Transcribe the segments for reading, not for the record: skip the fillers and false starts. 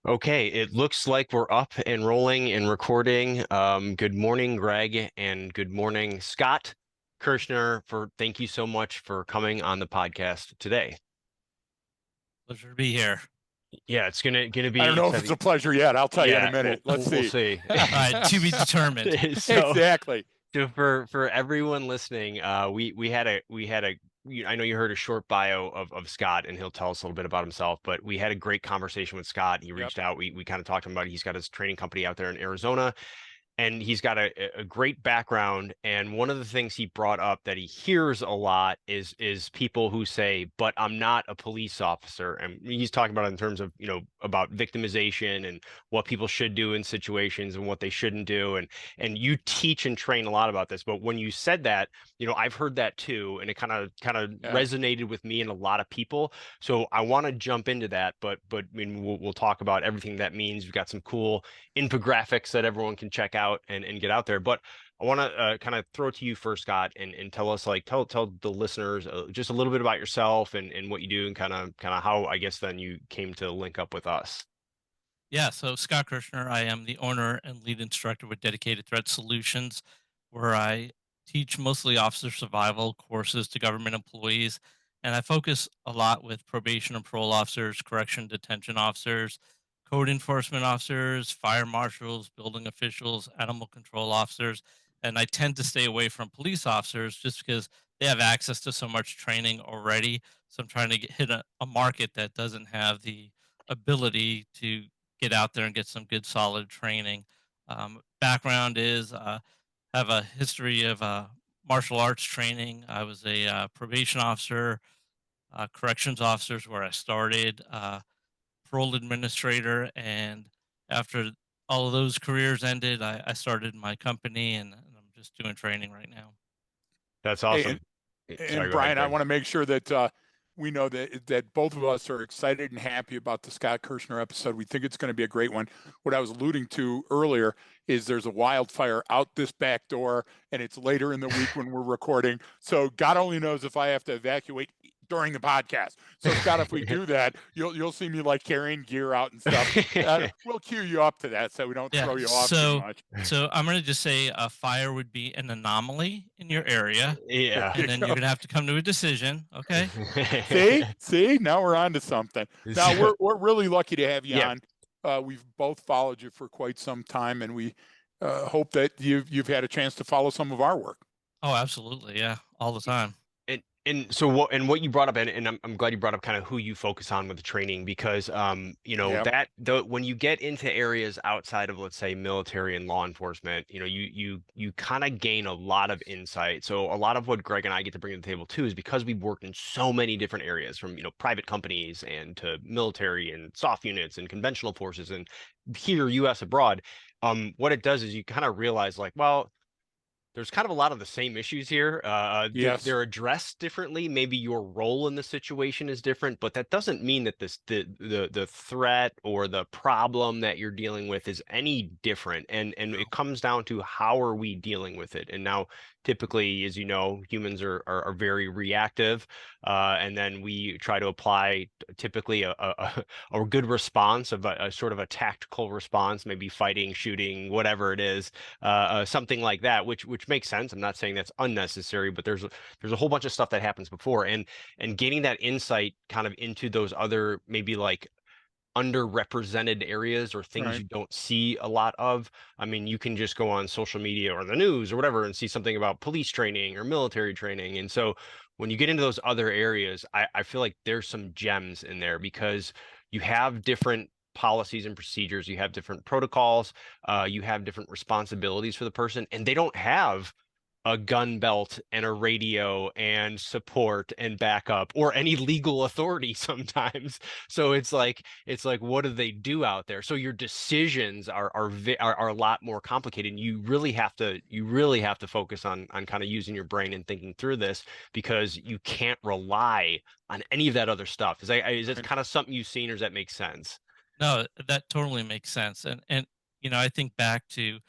Okay, it looks like we're up and rolling and recording. Good morning, Greg, and good morning, Scott Kirshner. Thank you so much for coming on the podcast today. Pleasure to be here. Yeah, it's gonna I don't be know if it's exciting. a pleasure yet. I'll tell you in a Yeah, minute. Let's we'll see. see. To be determined. So, Exactly. so for everyone listening, I know you heard a short bio of Scott, and he'll tell us a little bit about himself. But we had a great conversation with Scott. He Yep. reached out. We kind of talked to him about it. He's got his training company out there in Arizona, and he's got a great background. And one of the things he brought up that he hears a lot is people who say, "But I'm not a police officer." And he's talking about it in terms of, about victimization and what people should do in situations and what they shouldn't do. And you teach and train a lot about this. But when you said that, I've heard that too, and it kind of Yeah. resonated with me and a lot of people. So I want to jump into that, but I mean, we'll talk about everything that means. We've got some cool infographics that everyone can check out and get out there. But I want to kind of throw it to you first, Scott, and tell us, like, tell the listeners just a little bit about yourself and what you do, and kind of how, I guess, then you came to link up with us. Yeah, so Scott Kirshner, I am the owner and lead instructor with Dedicated Threat Solutions, where I teach mostly officer survival courses to government employees. And I focus a lot with probation and parole officers, correction detention officers, code enforcement officers, fire marshals, building officials, animal control officers. And I tend to stay away from police officers just because they have access to so much training already. So I'm trying to hit a market that doesn't have the ability to get out there and get some good solid training. Background is have a history of martial arts training. I was a probation officer, corrections officers where I started, parole administrator, and after all of those careers ended, I started my company, and I'm just doing training right now. That's Hey, awesome. Sorry, and go ahead, Brian, I Greg. want to make sure that we know that both of us are excited and happy about the Scott Kirshner episode. We think it's going to be a great one. What I was alluding to earlier is there's a wildfire out this back door, and it's later in the week when we're recording. So God only knows if I have to evacuate during the podcast. So Scott, if we do that, you'll see me like carrying gear out and stuff. We'll cue you up to that so we don't Yeah. throw you off too So much. so I'm gonna just say a fire would be an anomaly in your area, There Yeah. you and then you're go. gonna have to come to a decision. Okay. See, now we're on to something. Now So, we're really lucky to have you yeah. on. We've both followed you for quite some time, and we hope that you've had a chance to follow some of our work. Oh, absolutely. Yeah. All the time. And what you brought up, and I'm glad you brought up kind of who you focus on with the training, because Yeah, that the when you get into areas outside of, let's say, military and law enforcement, you kind of gain a lot of insight. So a lot of what Greg and I get to bring to the table too is because we've worked in so many different areas, from private companies and to military and soft units and conventional forces, and here US abroad. What it does is you kind of realize, like, well, there's kind of a lot of the same issues here. yes, They're addressed differently. Maybe your role in the situation is different, but that doesn't mean that the threat or the problem that you're dealing with is any different. And it comes down to, how are we dealing with it? And now, typically, as you know, humans are very reactive, and then we try to apply typically a good response, of a sort of a tactical response, maybe fighting, shooting, whatever it is, something like that, which makes sense. I'm not saying that's unnecessary, but there's a whole bunch of stuff that happens before, and gaining that insight kind of into those other, maybe like, underrepresented areas or things right. you don't see a lot of. I mean, you can just go on social media or the news or whatever and see something about police training or military training. And so when you get into those other areas, I feel like there's some gems in there, because you have different policies and procedures, you have different protocols, you have different responsibilities for the person, and they don't have a gun belt and a radio and support and backup or any legal authority sometimes. So it's like what do they do out there? So your decisions are a lot more complicated. And you really have to focus on kind of using your brain and thinking through this, because you can't rely on any of that other stuff. Is that Right. kind of something you've seen, or does that make sense? No, that totally makes sense. And I think back to,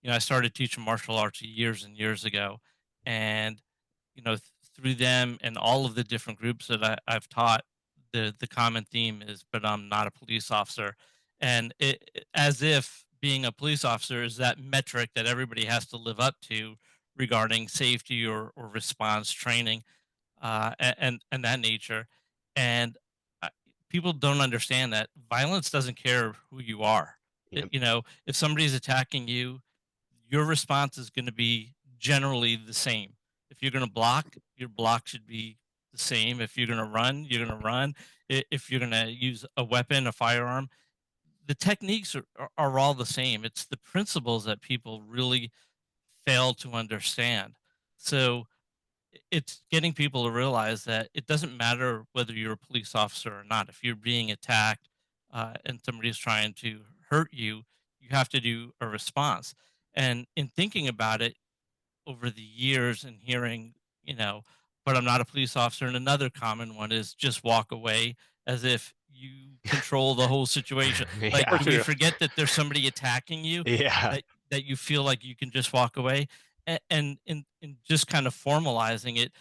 I started teaching martial arts years and years ago, and through them and all of the different groups that I've taught, the common theme is, but I'm not a police officer. and as if being a police officer is that metric that everybody has to live up to regarding safety or response training, and that nature. And uh, people don't understand that violence doesn't care who you are. Yep. If somebody's attacking you, your response is going to be generally the same. If you're going to block, your block should be the same. If you're going to run, you're going to run. If you're going to use a weapon, a firearm, the techniques are all the same. It's the principles that people really fail to understand. So it's getting people to realize that it doesn't matter whether you're a police officer or not. If you're being attacked and somebody's trying to hurt you, you have to do a response. And in thinking about it over the years and hearing, you know, but I'm not a police officer. And another common one is just walk away, as if you control the whole situation. Of Like, Yeah. course do you we do. forget that there's somebody attacking you, Yeah. that you feel like you can just walk away? And in just kind of formalizing it,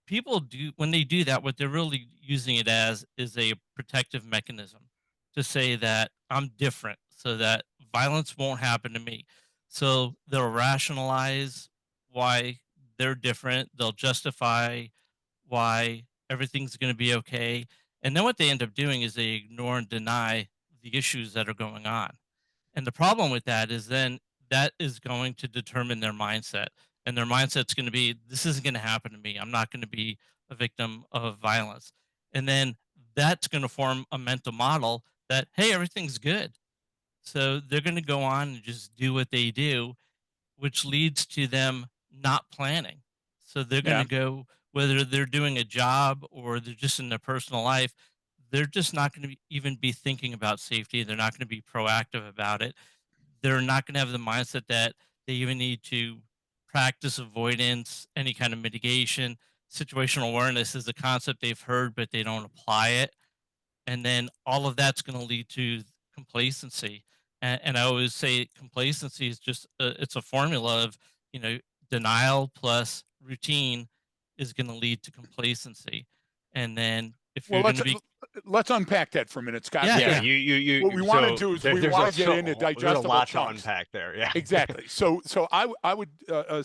people do, when they do that, what they're really using it as is a protective mechanism to say that I'm different so that violence won't happen to me. So they'll rationalize why they're different, they'll justify why everything's going to be okay. And then what they end up doing is they ignore and deny the issues that are going on. And the problem with that is then that is going to determine their mindset. And their mindset's going to be, this isn't going to happen to me. I'm not going to be a victim of violence. And then that's going to form a mental model that, hey, everything's good. So they're going to go on and just do what they do, which leads to them not planning. So they're going Yeah. to go, whether they're doing a job or they're just in their personal life, they're just not going to even be thinking about safety. They're not going to be proactive about it. They're not going to have the mindset that they even need to practice avoidance, any kind of mitigation. Situational awareness is a concept they've heard, but they don't apply it, and then all of that's going to lead to complacency. And I always say complacency is just it's a formula of, you know denial plus routine is going to lead to complacency. And then if Well, you're going to be, let's unpack that for a minute, Scott, yeah, Yeah. because yeah, what we want to So do is we there's want a to get into there's a digestible lot to chunks. unpack there. Yeah. Exactly. So I would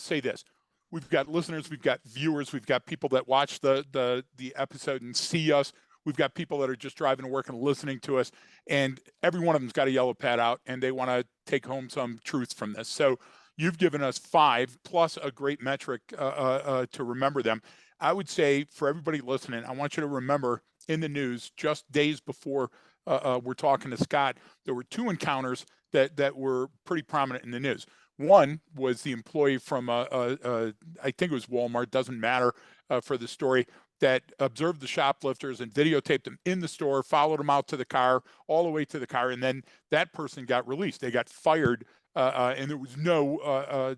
say this: we've got listeners, we've got viewers, we've got people that watch the episode and see us. We've got people that are just driving to work and listening to us, and every one of them's got a yellow pad out, and they want to take home some truths from this. So you've given us 5 plus a great metric to remember them. I would say for everybody listening, I want you to remember in the news just days before we're talking to Scott, there were 2 encounters that were pretty prominent in the news. One was the employee from I think it was Walmart, doesn't matter for the story, that observed the shoplifters and videotaped them in the store, followed them out to the car, all the way to the car, and then that person got released. They got fired, and there was no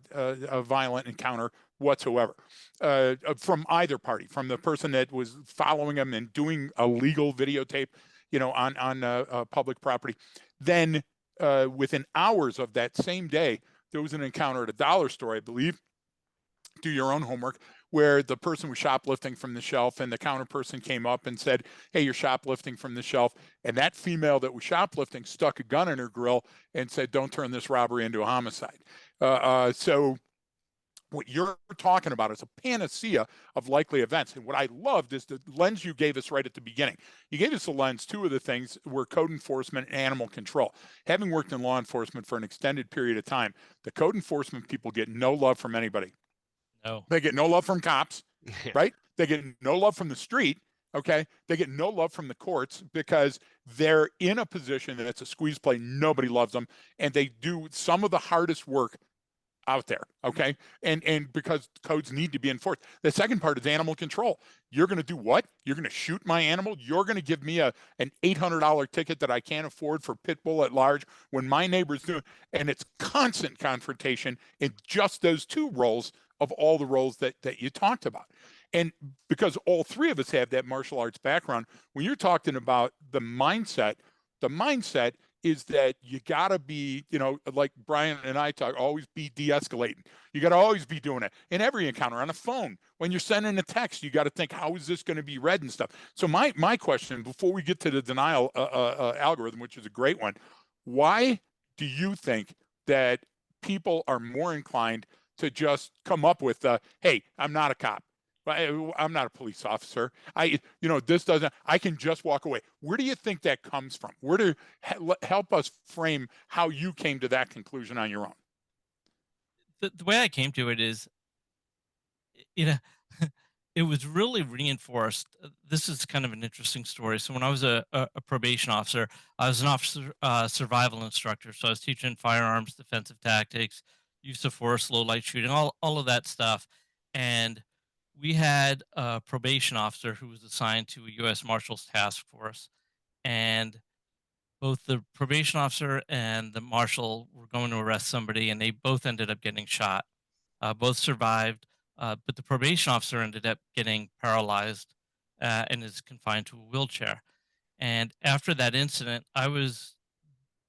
violent encounter whatsoever from either party, from the person that was following them and doing a legal videotape, on public property. Then within hours of that same day, there was an encounter at a dollar store, I believe. Do your own homework, where the person was shoplifting from the shelf, and the counter person came up and said, "Hey, you're shoplifting from the shelf." And that female that was shoplifting stuck a gun in her grill and said, "Don't turn this robbery into a homicide." So what you're talking about is a panacea of likely events. And what I loved is the lens you gave us right at the beginning. You gave us a lens. 2 of the things were code enforcement and animal control. Having worked in law enforcement for an extended period of time, the code enforcement people get no love from anybody. no, They get no love from cops, Yeah. right? They get no love from the street. Okay. They get no love from the courts because they're in a position that it's a squeeze play. Nobody loves them. And they do some of the hardest work out there. Okay. And because codes need to be enforced. The second part is animal control. You're going to do what? You're going to shoot my animal. You're going to give me an $800 ticket that I can't afford for pit bull at large when my neighbor's doing, and it's constant confrontation in just those 2 roles of all the roles that you talked about. And because all 3 of us have that martial arts background, when you're talking about the mindset is that you got to be, like Brian and I talk, always be de-escalating. You got to always be doing it in every encounter on the phone. When you're sending a text, you got to think, how is this going to be read and stuff. So my question, before we get to the denial algorithm, which is a great one, Why do you think that people are more inclined to just come up with, hey, I'm not a cop. I'm not a police officer. This doesn't, I can just walk away. Where do you think that comes from? Where do, help us frame how you came to that conclusion on your own? The way I came to it is, you know, it was really reinforced. This is kind of an interesting story. So when I was a probation officer, I was an officer survival instructor. So I was teaching firearms, defensive tactics, use of force, low light shooting, all of that stuff. And we had a probation officer who was assigned to a U.S. Marshals task force, and both the probation officer and the marshal were going to arrest somebody, and they both ended up getting shot. Both survived, but the probation officer ended up getting paralyzed and is confined to a wheelchair. And after that incident, I was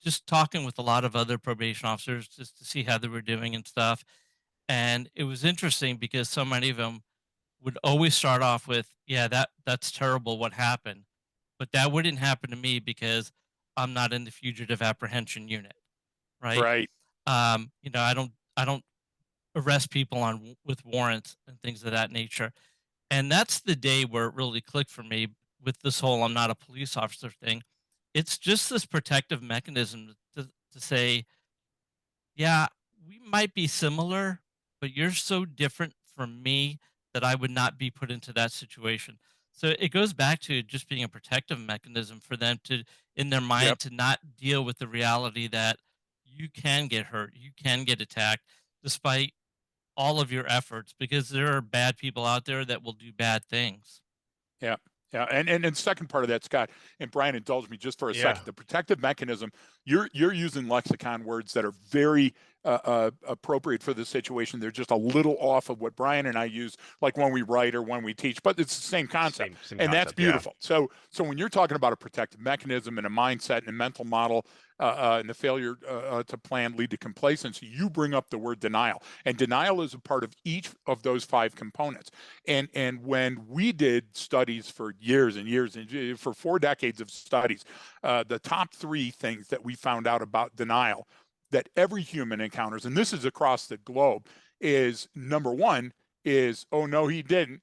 just talking with a lot of other probation officers just to see how they were doing and stuff. And it was interesting because so many of them would always start off with, "Yeah, that's terrible. What happened?" But that wouldn't happen to me because I'm not in the fugitive apprehension unit, right? Right. I don't arrest people with warrants and things of that nature. And that's the day where it really clicked for me with this whole "I'm not a police officer" thing. It's just this protective mechanism to say, yeah, we might be similar, but you're so different from me that I would not be put into that situation. So it goes back to just being a protective mechanism for them to, in their Yep. mind, to not deal with the reality that you can get hurt, you can get attacked, despite all of your efforts, because there are bad people out there that will do bad things. Yeah. Yeah. And second part of that, Scott, and Brian, indulge me just for a Yeah. second. The protective mechanism, you're using lexicon words that are very appropriate for the situation. They're just a little off of what Brian and I use, like when we write or when we teach, but it's the same concept. Same And that's concept. Yeah. beautiful. So when you're talking about a protective mechanism and a mindset and a mental model, and the failure to plan lead to complacency, you bring up the word denial. And denial is a part of each of those five components. And when we did studies for years and years and for 4 decades of studies, the top three things that we found out about denial that every human encounters, and this is across the globe, is number one is, oh no, he didn't.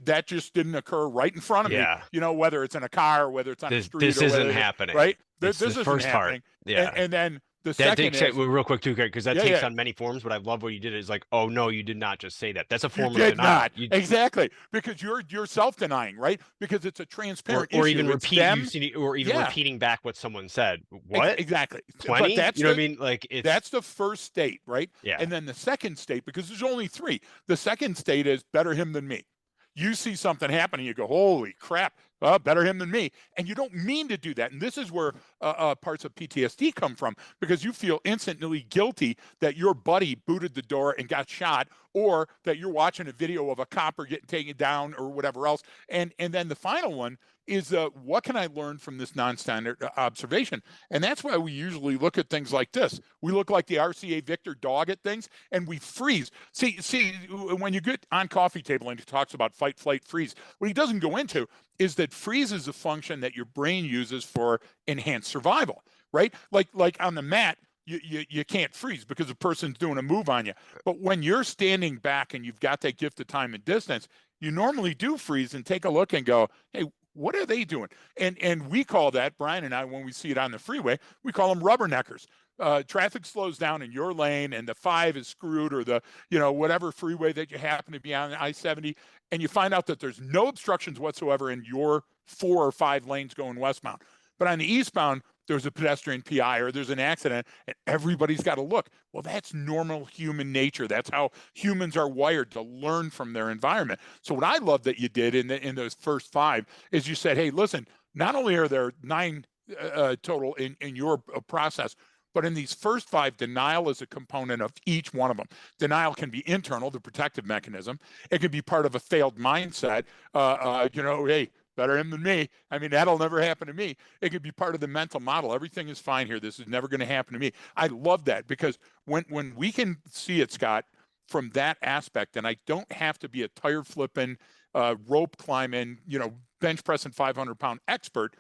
That just didn't occur right in front of me. Yeah. Whether it's in a car, or whether it's on a street, This or isn't whether, happening. right? It's the This isn't first part. happening. And Yeah. and then the That second takes it is, well, real quick too, because that yeah, takes yeah, on many forms. But I love what you did is like, oh no, you did not just say that. That's a you form of did denial. not. Exactly. Because you're self-denying, right? Because it's a transparent Or even issue. It's repeat you them. see, or even Yeah, repeating back what someone said. What? exactly. But 20? You know what I mean? Like it's that's the first state, right? yeah. And then the second state, because there's only three, the second state is better him than me. You see something happening, you go, holy crap, better him than me. And you don't mean to do that. And this is where parts of PTSD come from, because you feel instantly guilty that your buddy booted the door and got shot, or that you're watching a video of a copper getting taken down or whatever else. And then the final one is, what can I learn from this non-standard observation? And that's why we usually look at things like this. We look like the RCA Victor dog at things, and we freeze. See, when you get on Coffee Table and he talks about fight, flight, freeze, what he doesn't go into is that freeze is a function that your brain uses for enhanced survival, right? Like on the mat, you can't freeze because a person's doing a move on you. But when you're standing back and you've got that gift of time and distance, you normally do freeze and take a look and go, hey, what are they doing? And we call that, Brian and I, when we see it on the freeway, we call them rubberneckers. Traffic slows down in your lane and the 5 is screwed, or the, whatever freeway that you happen to be on, I-70, and you find out that there's no obstructions whatsoever in your 4 or 5 lanes going westbound. But on the eastbound, there's a pedestrian PI or there's an accident and everybody's got to look. Well, that's normal human nature. That's how humans are wired, to learn from their environment. So what I love that you did in those first 5 is you said, hey, listen, not only are there 9 total in your process, but in these first 5, denial is a component of each one of them. Denial can be internal, the protective mechanism. It can be part of a failed mindset. Hey, better him than me. I mean, that'll never happen to me. It could be part of the mental model. Everything is fine here. This is never going to happen to me. I love that, because when we can see it, Scott, from that aspect, and I don't have to be a tire flipping, rope climbing, bench pressing 500-pound expert.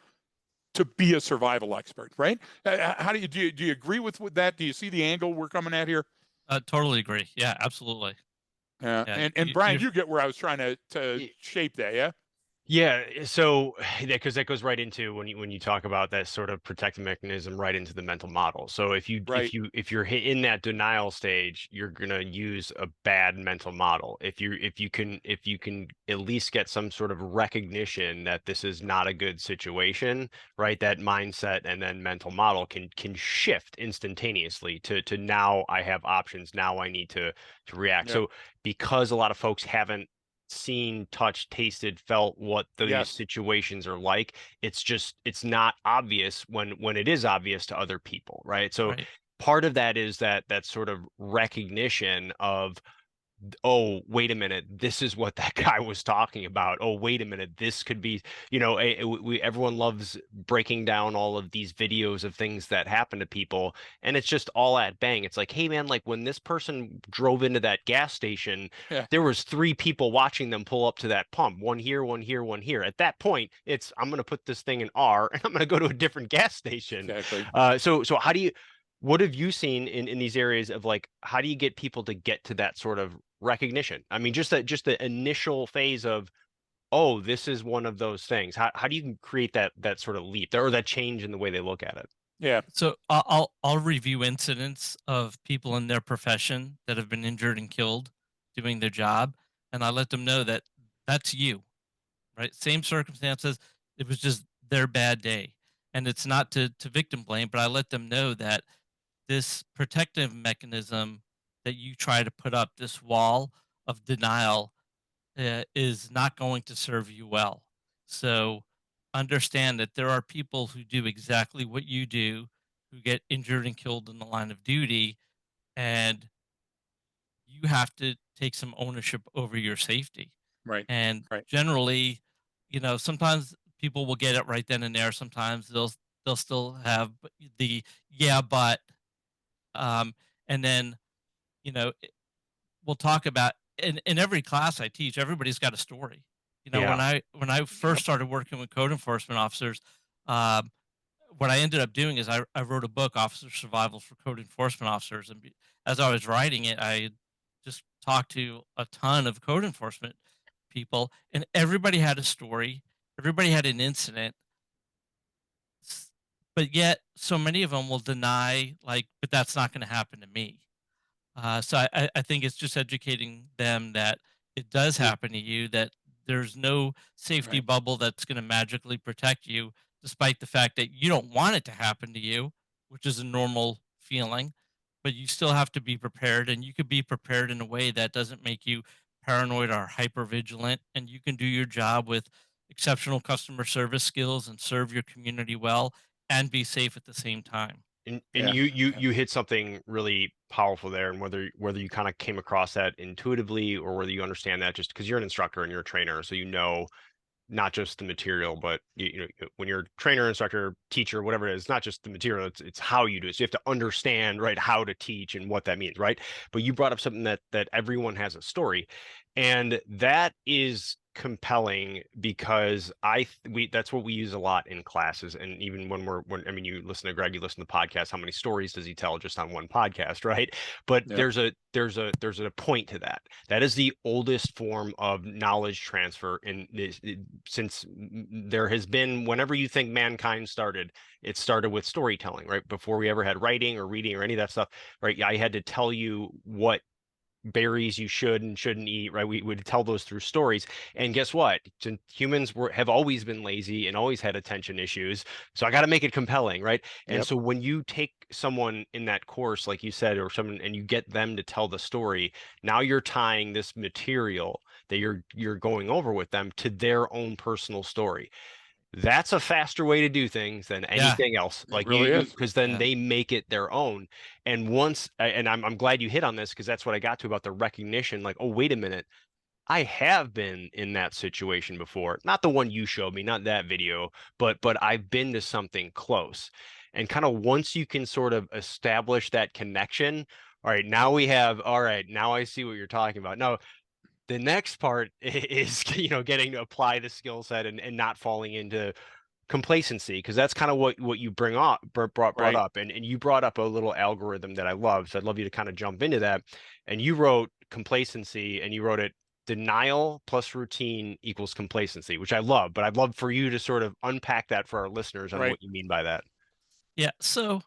to be a survival expert, right? How do you agree with that? Do you see the angle we're coming at here? Totally agree. Yeah, absolutely. Yeah, Yeah, and Brian, you get where I was trying to Y- shape that, yeah, Yeah, so because that goes right into when you talk about that sort of protective mechanism right into the mental model. So right, if you're in that denial stage, you're gonna use a bad mental model. If you can at least get some sort of recognition that this is not a good situation, right? That mindset and then mental model can shift instantaneously to now I have options. Now I need to react. yeah, So because a lot of folks haven't seen, touched, tasted, felt what these yes, situations are like, it's not obvious when it is obvious to other people, right? So right. part of that is that sort of recognition of, oh, wait a minute, this is what that guy was talking about. Oh, wait a minute, this could be, everyone loves breaking down all of these videos of things that happen to people, and it's just all at bang. It's like, hey man, like when this person drove into that gas station, yeah, there was three people watching them pull up to that pump, one here, one here, one here. At that point, it's I'm gonna put this thing in R and I'm gonna go to a different gas station. exactly. So how do you what have you seen in these areas of like how do you get people to get to that sort of recognition? I mean, just the initial phase of, oh, this is one of those things. How do you create that sort of leap or that change in the way they look at it? Yeah, So I'll review incidents of people in their profession that have been injured and killed doing their job, and I let them know that that's you, right? Same circumstances. It was just their bad day, and it's not to victim blame, but I let them know that this protective mechanism that you try to put up, this wall of denial, is not going to serve you well. So understand that there are people who do exactly what you do, who get injured and killed in the line of duty, and you have to take some ownership over your safety. right, And right, generally, sometimes people will get it right then and there. Sometimes they'll still have the yeah, but um, and then you know we'll talk about in every class I teach, everybody's got a story. Yeah. When I first yep, started working with code enforcement officers, um, what I ended up doing is I wrote a book, Officer Survival for Code Enforcement Officers, and as I was writing it, I just talked to a ton of code enforcement people, and everybody had a story, everybody had an incident, s- but yet so many of them will deny, like, but that's not going to happen to me. So I think it's just educating them that it does happen to you, that there's no safety right, bubble that's going to magically protect you, despite the fact that you don't want it to happen to you, which is a normal feeling. But you still have to be prepared, and you could be prepared in a way that doesn't make you paranoid or hyper vigilant, and you can do your job with exceptional customer service skills and serve your community well and be safe at the same time. And yeah, yeah, you hit something really powerful there, and whether you kind of came across that intuitively or whether you understand that just because you're an instructor and you're a trainer, so you know not just the material, but when you're a trainer, instructor, teacher, whatever it is, not just the material, it's how you do it. So you have to understand, right, how to teach and what that means, right? But you brought up something that everyone has a story, and that is compelling because we that's what we use a lot in classes, and even when I mean you listen to Greg, you listen to the podcast, how many stories does he tell just on one podcast, right? But yep, there's a point to that. That is the oldest form of knowledge transfer in this since there has been, whenever you think mankind started, it started with storytelling, right? Before we ever had writing or reading or any of that stuff, right? I had to tell you what berries you should and shouldn't eat, right? We would tell those through stories. And guess what? Humans have always been lazy and always had attention issues. So I got to make it compelling, right? And yep, so when you take someone in that course, like you said, or someone, and you get them to tell the story, now you're tying this material that you're going over with them to their own personal story. That's a faster way to do things than Yeah, anything else. it Like really is. because then yeah, they make it their own. And I'm glad you hit on this because that's what I got to about the recognition. Like, oh, wait a minute, I have been in that situation before. Not the one you showed me, not that video, but I've been to something close. And kind of once you can sort of establish that connection, all right, now we have, all right, now I see what you're talking about. Now, the next part is, getting to apply the skill set and not falling into complacency, because that's kind of what you brought Right. up, and you brought up a little algorithm that I love. So I'd love you to kind of jump into that. And you wrote complacency, and you wrote it denial plus routine equals complacency, which I love. But I'd love for you to sort of unpack that for our listeners on Right. what you mean by that. Yeah. So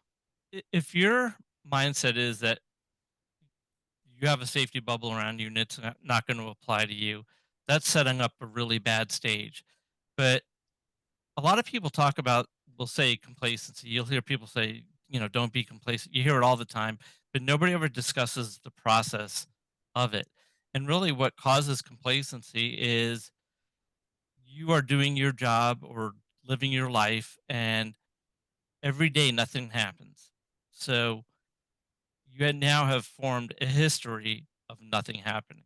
if your mindset is that you have a safety bubble around you and it's not going to apply to you, that's setting up a really bad stage. But a lot of people talk about, will say complacency. You'll hear people say, don't be complacent. You hear it all the time, but nobody ever discusses the process of it. And really, what causes complacency is you are doing your job or living your life, and every day nothing happens. So now have formed a history of nothing happening.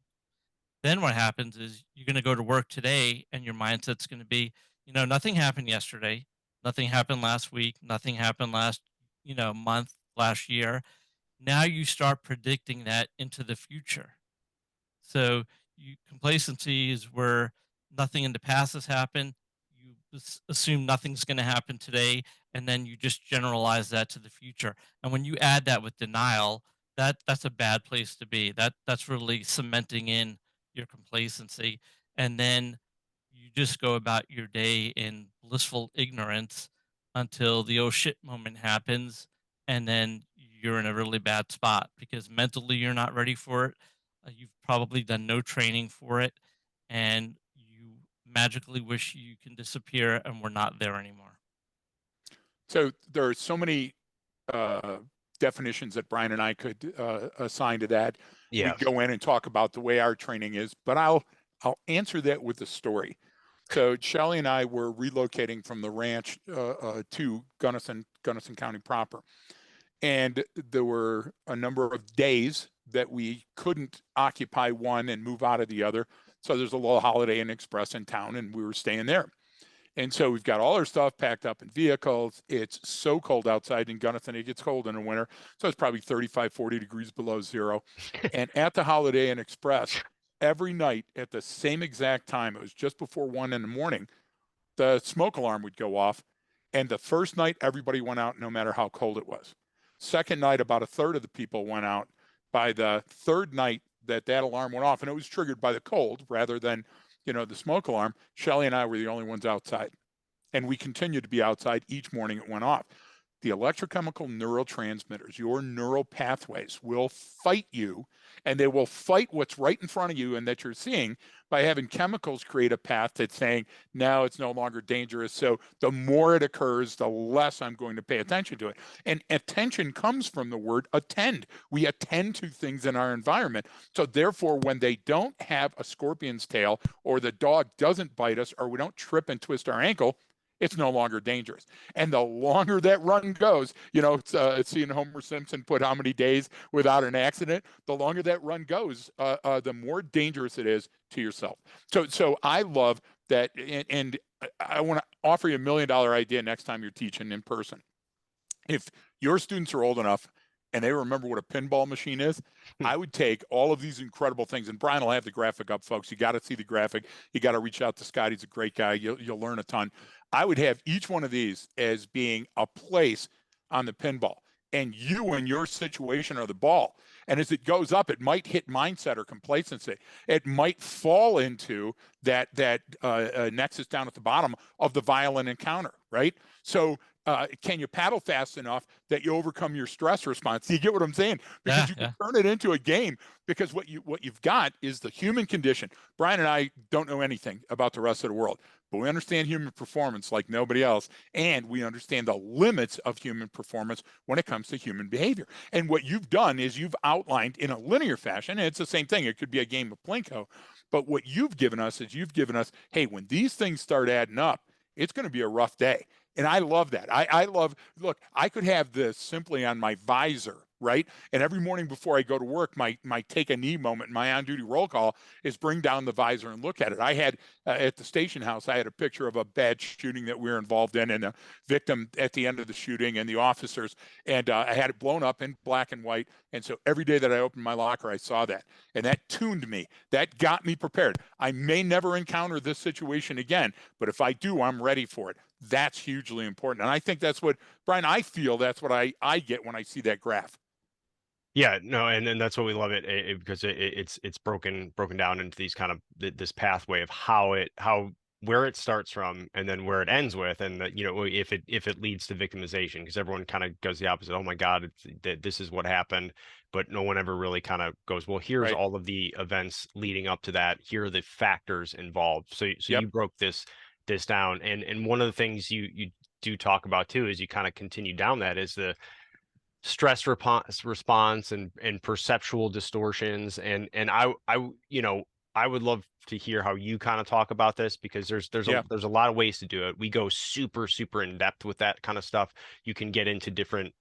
Then what happens is you're going to go to work today and your mindset's going to be, nothing happened yesterday, nothing happened last week, nothing happened last, month, last year. Now you start predicting that into the future. So complacency is where nothing in the past has happened. You assume nothing's going to happen today, and then you just generalize that to the future. And when you add that with denial, that's a bad place to be. That's really cementing in your complacency, and then you just go about your day in blissful ignorance until the oh shit moment happens, and then you're in a really bad spot because mentally you're not ready for it. You've probably done no training for it, and you magically wish you can disappear and we're not there anymore. So there are so many uh, definitions that Brian and I could assign to that. We Yes. go in and talk about the way our training is, but I'll answer that with a story. So Shelly and I were relocating from the ranch to Gunnison County proper, and there were a number of days that we couldn't occupy one and move out of the other. So there's a little Holiday Inn Express in town, and we were staying there. And so we've got all our stuff packed up in vehicles. It's so cold outside in Gunnison. It gets cold in the winter. So it's probably 35, 40 degrees below zero. And at the Holiday Inn Express, every night at the same exact time, it was just before 1 in the morning, the smoke alarm would go off. And the first night, everybody went out no matter how cold it was. Second night, about a third of the people went out. By the third night that alarm went off, and it was triggered by the cold rather than, the smoke alarm, Shelly and I were the only ones outside. And we continued to be outside each morning it went off. The electrochemical neurotransmitters, your neural pathways, will fight you, and they will fight what's right in front of you and that you're seeing by having chemicals create a path that's saying, now it's no longer dangerous. So the more it occurs, the less I'm going to pay attention to it. And attention comes from the word attend. We attend to things in our environment. So therefore, when they don't have a scorpion's tail, or the dog doesn't bite us, or we don't trip and twist our ankle, it's no longer dangerous. And the longer that run goes, seeing Homer Simpson put how many days without an accident, the longer that run goes, the more dangerous it is to yourself. So I love that. And I want to offer you $1 million idea next time you're teaching in person. If your students are old enough and they remember what a pinball machine is, I would take all of these incredible things. And Brian will have the graphic up, folks. You got to see the graphic. You got to reach out to Scott. He's a great guy. You'll learn a ton. I would have each one of these as being a place on the pinball. And you and your situation are the ball. And as it goes up, it might hit mindset or complacency. It might fall into that nexus down at the bottom of the violent encounter, right? So can you paddle fast enough that you overcome your stress response? Do you get what I'm saying? Because Yeah, you can yeah. turn it into a game. Because what you've got is the human condition. Brian and I don't know anything about the rest of the world, but we understand human performance like nobody else, and we understand the limits of human performance when it comes to human behavior. And what you've done is you've outlined in a linear fashion, and it's the same thing. It could be a game of Plinko, but what you've given us is hey, when these things start adding up, it's going to be a rough day. And I love that. I love, look, I could have this simply on my visor, right? And every morning before I go to work, my take a knee moment, my on duty roll call is bring down the visor and look at it. I had at the station house, I had a picture of a bad shooting that we were involved in, and the victim at the end of the shooting and the officers. And I had it blown up in black and white. And so every day that I opened my locker, I saw that. And that tuned me. That got me prepared. I may never encounter this situation again, but if I do, I'm ready for it. That's hugely important. And I think that's what, Brian, I feel that's what I get when I see that graph. Yeah, no, and then that's what we love because it's broken down into these kind of this pathway of how where it starts from and then where it ends with, and that, if it leads to victimization, because everyone kind of goes the opposite. Oh my God, this is what happened, but no one ever really kind of goes, well, here's Right. all of the events leading up to that. Here are the factors involved. So Yep. you broke this down, and one of the things you do talk about too is you kind of continue down that is the response and perceptual distortions and I would love to hear how you kind of talk about this because Yeah. there's a lot of ways to do it. We go super in depth with that kind of stuff. You can get into different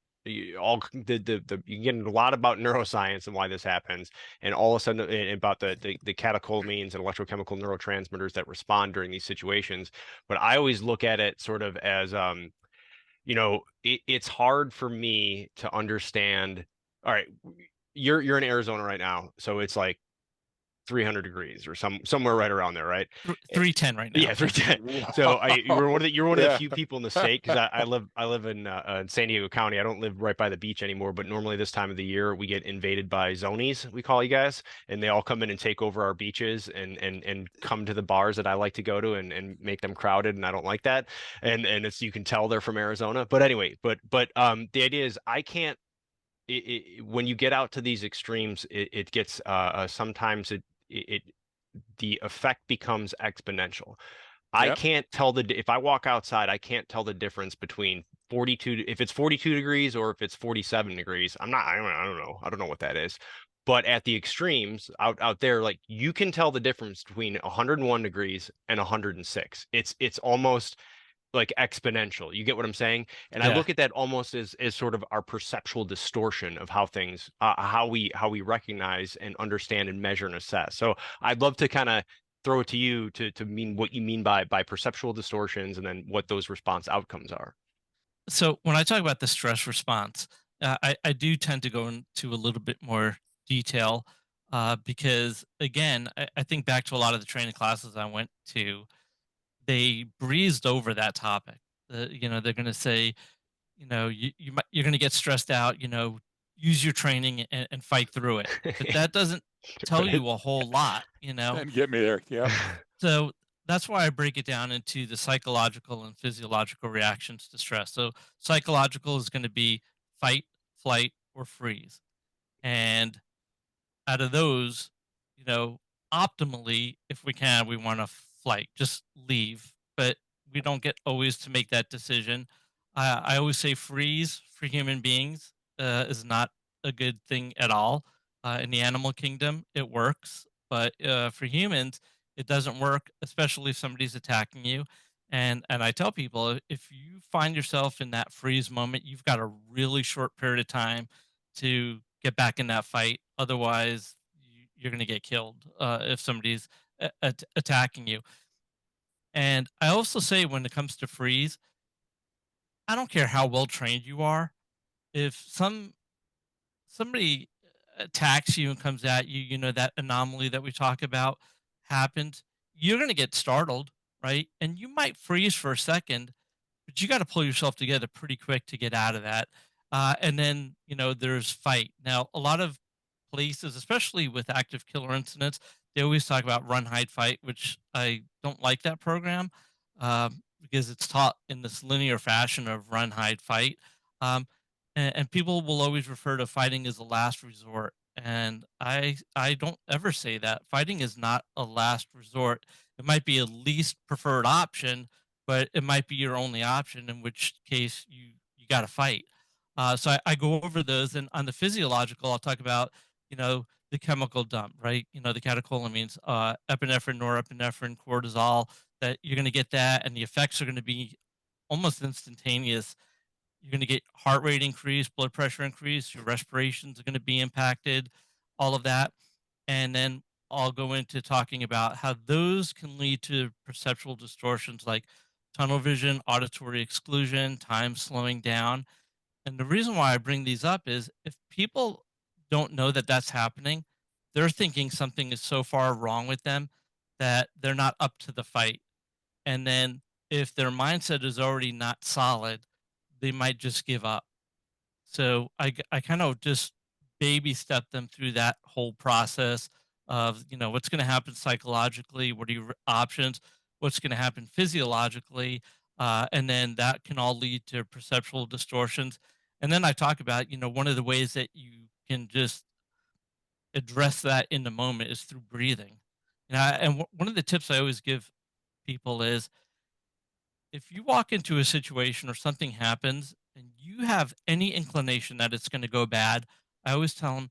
all the you can get into a lot about neuroscience and why this happens, and all of a sudden about the catecholamines and electrochemical neurotransmitters that respond during these situations. But I always look at it sort of as it's hard for me to understand. All right, you're in Arizona right now, so it's like 300 degrees or somewhere right around there, right? Eh, 310 right now. Yeah, 310. So Wow. you're one of the Yeah. few people in the state because I live in San Diego County. I don't live right by the beach anymore, but normally this time of the year we get invaded by zonies, we call you guys, and they all come in and take over our beaches and come to the bars that I like to go to and make them crowded, and I don't like that. And it's you can tell they're from Arizona. But anyway, but the idea is I can't when you get out to these extremes, it gets sometimes it the effect becomes exponential. I Yep. can't tell if I walk outside, I can't tell the difference between 42 if it's 42 degrees or if it's 47 degrees. I don't know. I don't know what that is. But at the extremes out there, like you can tell the difference between 101 degrees and 106. It's almost like exponential. You get what I'm saying? And I Yeah. look at that almost as sort of our perceptual distortion of how things, how we recognize and understand and measure and assess. So I'd love to kind of throw it to you to mean what you mean by perceptual distortions and then what those response outcomes are. So when I talk about the stress response, I do tend to go into a little bit more detail because, again, I think back to a lot of the training classes I went to, they breezed over that topic. They're going to say, you're going to get stressed out, use your training and fight through it. But that doesn't tell Right. you a whole lot. And get me there. Yep. So that's why I break it down into the psychological and physiological reactions to stress. So psychological is going to be fight, flight, or freeze. And out of those, you know, optimally, if we can, we want to flight, just leave. But we don't get always to make that decision. I always say freeze for human beings is not a good thing at all. In the animal kingdom, it works, but for humans, it doesn't work, especially if somebody's attacking you. And I tell people if you find yourself in that freeze moment, you've got a really short period of time to get back in that fight. Otherwise, you're going to get killed if somebody's attacking you. And I also say when it comes to freeze, I don't care how well trained you are. If somebody attacks you and comes at you, that anomaly that we talk about happened, you're going to get startled, right? And you might freeze for a second, but you got to pull yourself together pretty quick to get out of that. And then, there's fight. Now, a lot of places, especially with active killer incidents, they always talk about run, hide, fight, which I don't like that program because it's taught in this linear fashion of run, hide, fight. Um, and people will always refer to fighting as a last resort. And I don't ever say that. Fighting is not a last resort. It might be a least preferred option, but it might be your only option, in which case you got to fight. So I go over those, and on the physiological, I'll talk about the chemical dump, right? The catecholamines, epinephrine, norepinephrine, cortisol. That you're going to get that, and the effects are going to be almost instantaneous. You're going to get heart rate increase, blood pressure increase, your respirations are going to be impacted, all of that. And then I'll go into talking about how those can lead to perceptual distortions like tunnel vision, auditory exclusion, time slowing down. And the reason why I bring these up is if people don't know that that's happening, they're thinking something is so far wrong with them that they're not up to the fight. And then if their mindset is already not solid, they might just give up. So I kind of just baby step them through that whole process of, what's going to happen psychologically, what are your options, what's going to happen physiologically, and then that can all lead to perceptual distortions. And then I talk about, one of the ways that you can just address that in the moment is through breathing. And one of the tips I always give people is, if you walk into a situation or something happens and you have any inclination that it's going to go bad, I always tell them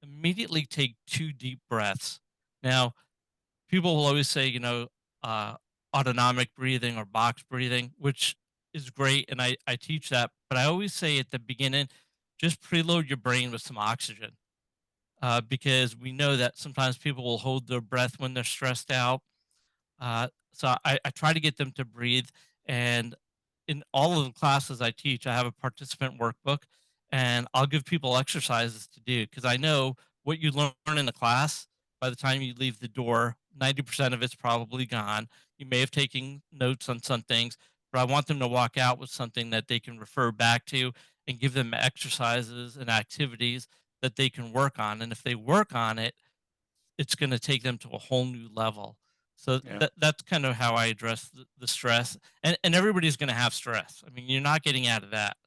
immediately take 2 deep breaths. Now, people will always say, uh, autonomic breathing or box breathing, which is great. And I teach that. But I always say at the beginning, just preload your brain with some oxygen, because we know that sometimes people will hold their breath when they're stressed out. So I try to get them to breathe. And in all of the classes I teach, I have a participant workbook, and I'll give people exercises to do because I know what you learn in the class, by the time you leave the door, 90% of it's probably gone. You may have taken notes on some things, but I want them to walk out with something that they can refer back to and give them exercises and activities that they can work on. And if they work on it, it's going to take them to a whole new level. So Yeah. that's kind of how I address the stress. And everybody's going to have stress. I mean, you're not getting out of that.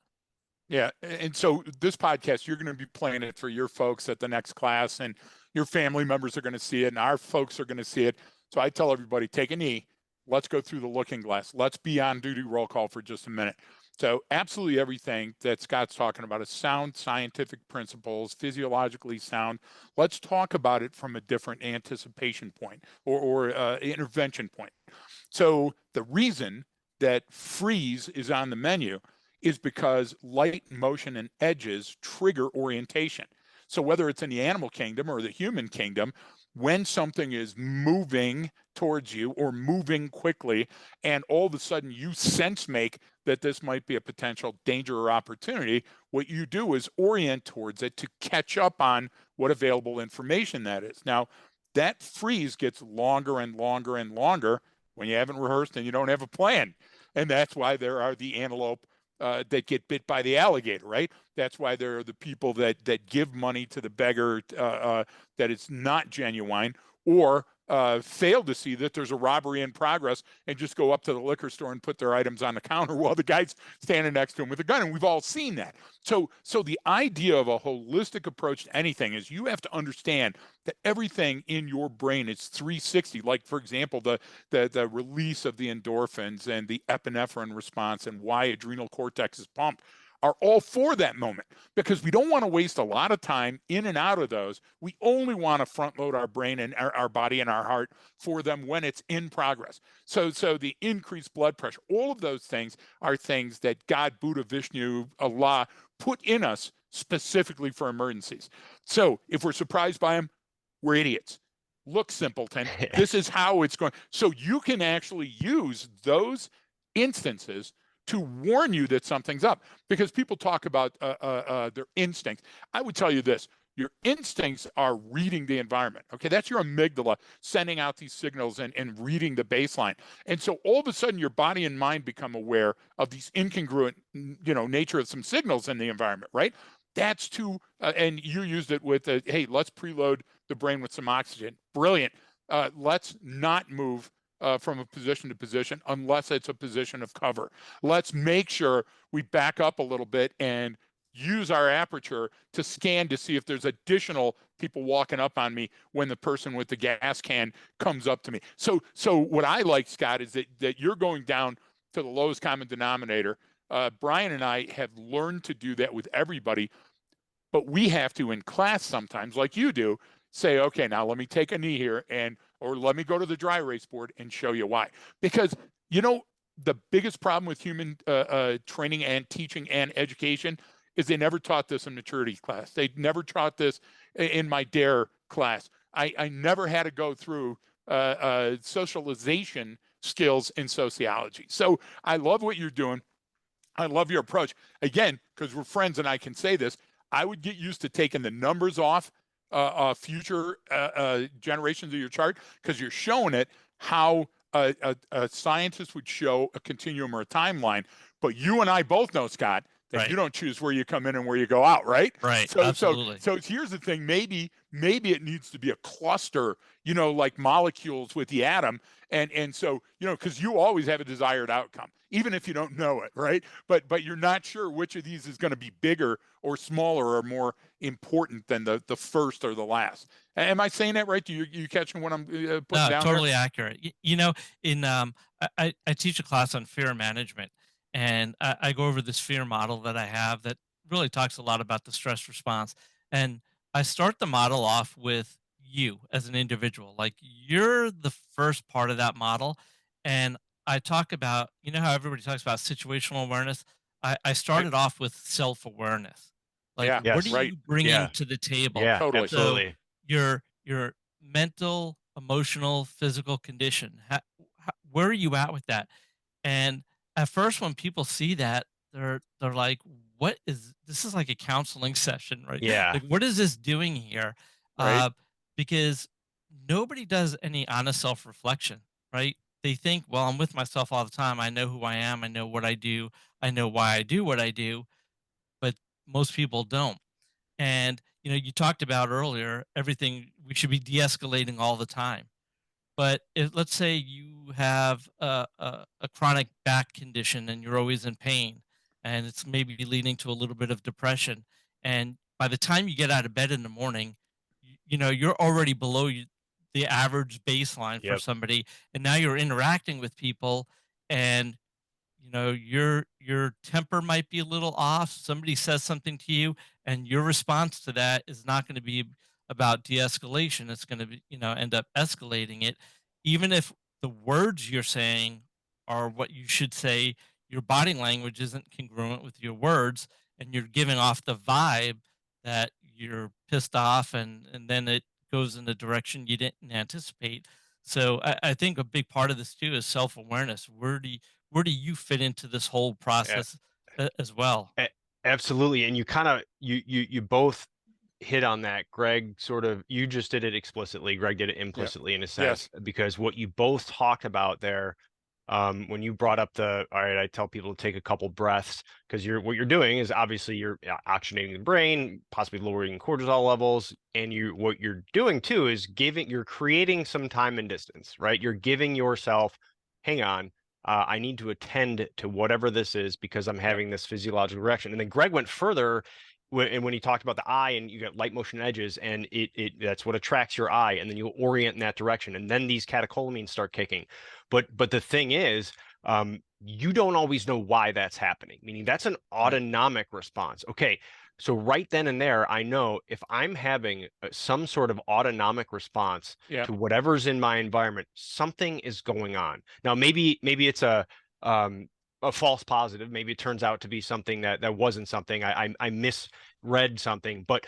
Yeah. And so this podcast, you're going to be playing it for your folks at the next class, and your family members are going to see it, and our folks are going to see it. So I tell everybody, take a knee. Let's go through the looking glass. Let's be on duty roll call for just a minute. So absolutely everything that Scott's talking about is sound scientific principles, physiologically sound. Let's talk about it from a different anticipation point, or intervention point. So the reason that freeze is on the menu is because light, motion, and edges trigger orientation. So whether it's in the animal kingdom or the human kingdom, when something is moving towards you or moving quickly, and all of a sudden you sense make that this might be a potential danger or opportunity, what you do is orient towards it to catch up on what available information that is. Now, that freeze gets longer and longer and longer when you haven't rehearsed and you don't have a plan. And that's why there are the antelope that get bit by the alligator, right? That's why there are the people that give money to the beggar that it's not genuine, or fail to see that there's a robbery in progress and just go up to the liquor store and put their items on the counter while the guy's standing next to him with a gun. And we've all seen that. So the idea of a holistic approach to anything is you have to understand that everything in your brain is 360. Like, for example, the release of the endorphins and the epinephrine response and why adrenal cortex is pumped are all for that moment, because we don't want to waste a lot of time in and out of those. We only want to front load our brain and our body and our heart for them when it's in progress. So the increased blood pressure, all of those things are things that God, Buddha, Vishnu, Allah put in us specifically for emergencies. So if we're surprised by them, we're idiots. Look, simpleton, this is how it's going. So you can actually use those instances to warn you that something's up, because people talk about their instincts. I would tell you this: your instincts are reading the environment. Okay, that's your amygdala sending out these signals and reading the baseline. And so all of a sudden, your body and mind become aware of these incongruent, nature of some signals in the environment, right? That's too, and you used it with, hey, let's preload the brain with some oxygen. Brilliant. Let's not move from a position to position unless it's a position of cover. Let's make sure we back up a little bit and use our aperture to scan to see if there's additional people walking up on me when the person with the gas can comes up to me. So what I like, Scott, is that you're going down to the lowest common denominator. Brian and I have learned to do that with everybody, but we have to, in class sometimes, like you do, say, okay, now let me take a knee here, or let me go to the dry erase board and show you why. Because, the biggest problem with human training and teaching and education is they never taught this in maturity class. They never taught this in my DARE class. I never had to go through socialization skills in sociology. So I love what you're doing. I love your approach. Again, because we're friends and I can say this, I would get used to taking the numbers off future generations of your chart, because you're showing it how a scientist would show a continuum or a timeline, but you and I both know, Scott, that you Right. don't choose where you come in and where you go out, right? Right. Absolutely. So here's the thing. Maybe it needs to be a cluster, like molecules with the atom. And so, because you always have a desired outcome, even if you don't know it, right? But you're not sure which of these is going to be bigger or smaller or more important than the first or the last. Am I saying that right? Do you catching what I'm putting No, down there? totally accurate. In I teach a class on fear management, and I go over this fear model that I have that really talks a lot about the stress response. And I start the model off with you as an individual, like you're the first part of that model. And I talk about, how everybody talks about situational awareness. I Right? started off with self awareness, like Yeah. what are Yes. Right. you bringing Yeah. to the table? Yeah. Totally. So Absolutely. your mental, emotional, physical condition. Where are you at with that? And at first, when people see that, they're like, "What is this? Is like a counseling session, right? Yeah. Like, what is this doing here?" Right. Because nobody does any honest self reflection, right? They think, "Well, I'm with myself all the time. I know who I am. I know what I do. I know why I do what I do." But most people don't. And you talked about earlier everything we should be de-escalating all the time. But if let's say you have a chronic back condition and you're always in pain, and it's maybe leading to a little bit of depression, and by the time you get out of bed in the morning, you're already below the average baseline for Yep. somebody, and now you're interacting with people, and your temper might be a little off. Somebody says something to you, and your response to that is not going to be about de-escalation. It's going to be, end up escalating it. Even if the words you're saying are what you should say, your body language isn't congruent with your words, and you're giving off the vibe that you're pissed off, and then it goes in a direction you didn't anticipate. So I think a big part of this too is self-awareness. Where do you fit into this whole Yeah. process as well? Absolutely. And you kind of you both hit on that. Greg sort of you just did it explicitly. Greg did it Yeah. implicitly in a Yes. sense because what you both talked about there, when you brought up the all right, I tell people to take a couple breaths because what you're doing is obviously you're oxygenating the brain, possibly lowering cortisol levels, and you what you're doing too is you're creating some time and distance, right? You're giving yourself, hang on, I need to attend to whatever this is because I'm Yep. having this physiological reaction. And then Greg went further when he talked about the eye and you got light motion edges and it that's what attracts your eye and then you orient in that direction and then these catecholamines start kicking. But the thing is, you don't always know why that's happening, meaning that's an Right. autonomic response. Okay, so right then and there, I know if I'm having some sort of autonomic response Yeah. to whatever's in my environment, something is going on. Now, maybe it's um, a false positive. Maybe it turns out to be something that wasn't something. I misread something, but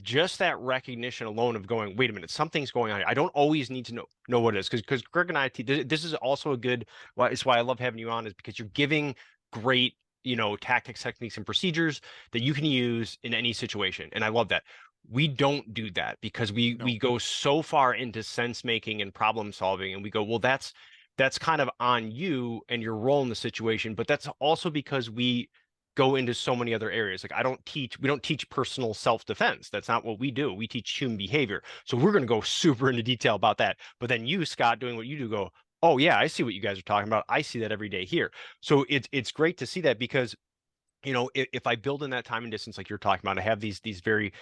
just that recognition alone of going, wait a minute, something's going on. I don't always need to know what it is because Greg and I, this is also a good. Well, it's why I love having you on is because you're giving great tactics, techniques, and procedures that you can use in any situation, and I love that. We don't do that because we No. we go so far into sense making and problem solving, and we go, well, that's kind of on you and your role in the situation, but that's also because we go into so many other areas. Like we don't teach personal self-defense. That's not what we do. We teach human behavior. So we're going to go super into detail about that. But then you, Scott, doing what you do, go, oh yeah, I see what you guys are talking about. I see that every day here. So it's great to see that because if I build in that time and distance like you're talking about, I have these very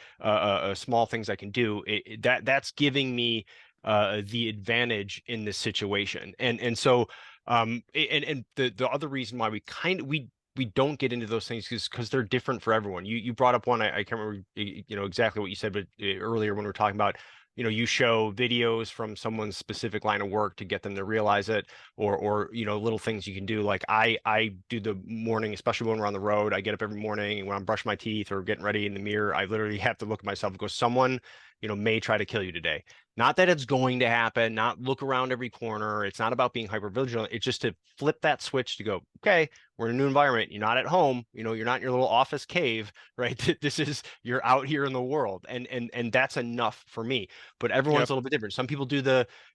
small things I can do. That's giving me the advantage in this situation, and so and the other reason why we don't get into those things is because they're different for everyone. You brought up one I can't remember exactly what you said, but earlier when we were talking about you show videos from someone's specific line of work to get them to realize it or little things you can do like I do the morning, especially when we're on the road. I get up every morning and when I'm brushing my teeth or getting ready in the mirror, I literally have to look at myself and go, someone may try to kill you today. Not that it's going to happen, not look around every corner. It's not about being hyper vigilant. It's just to flip that switch to go, okay, we're in a new environment. You're not at home, you're not in your little office cave, right? You're out here in the world. And that's enough for me. But everyone's Yep. a little bit different. Some people do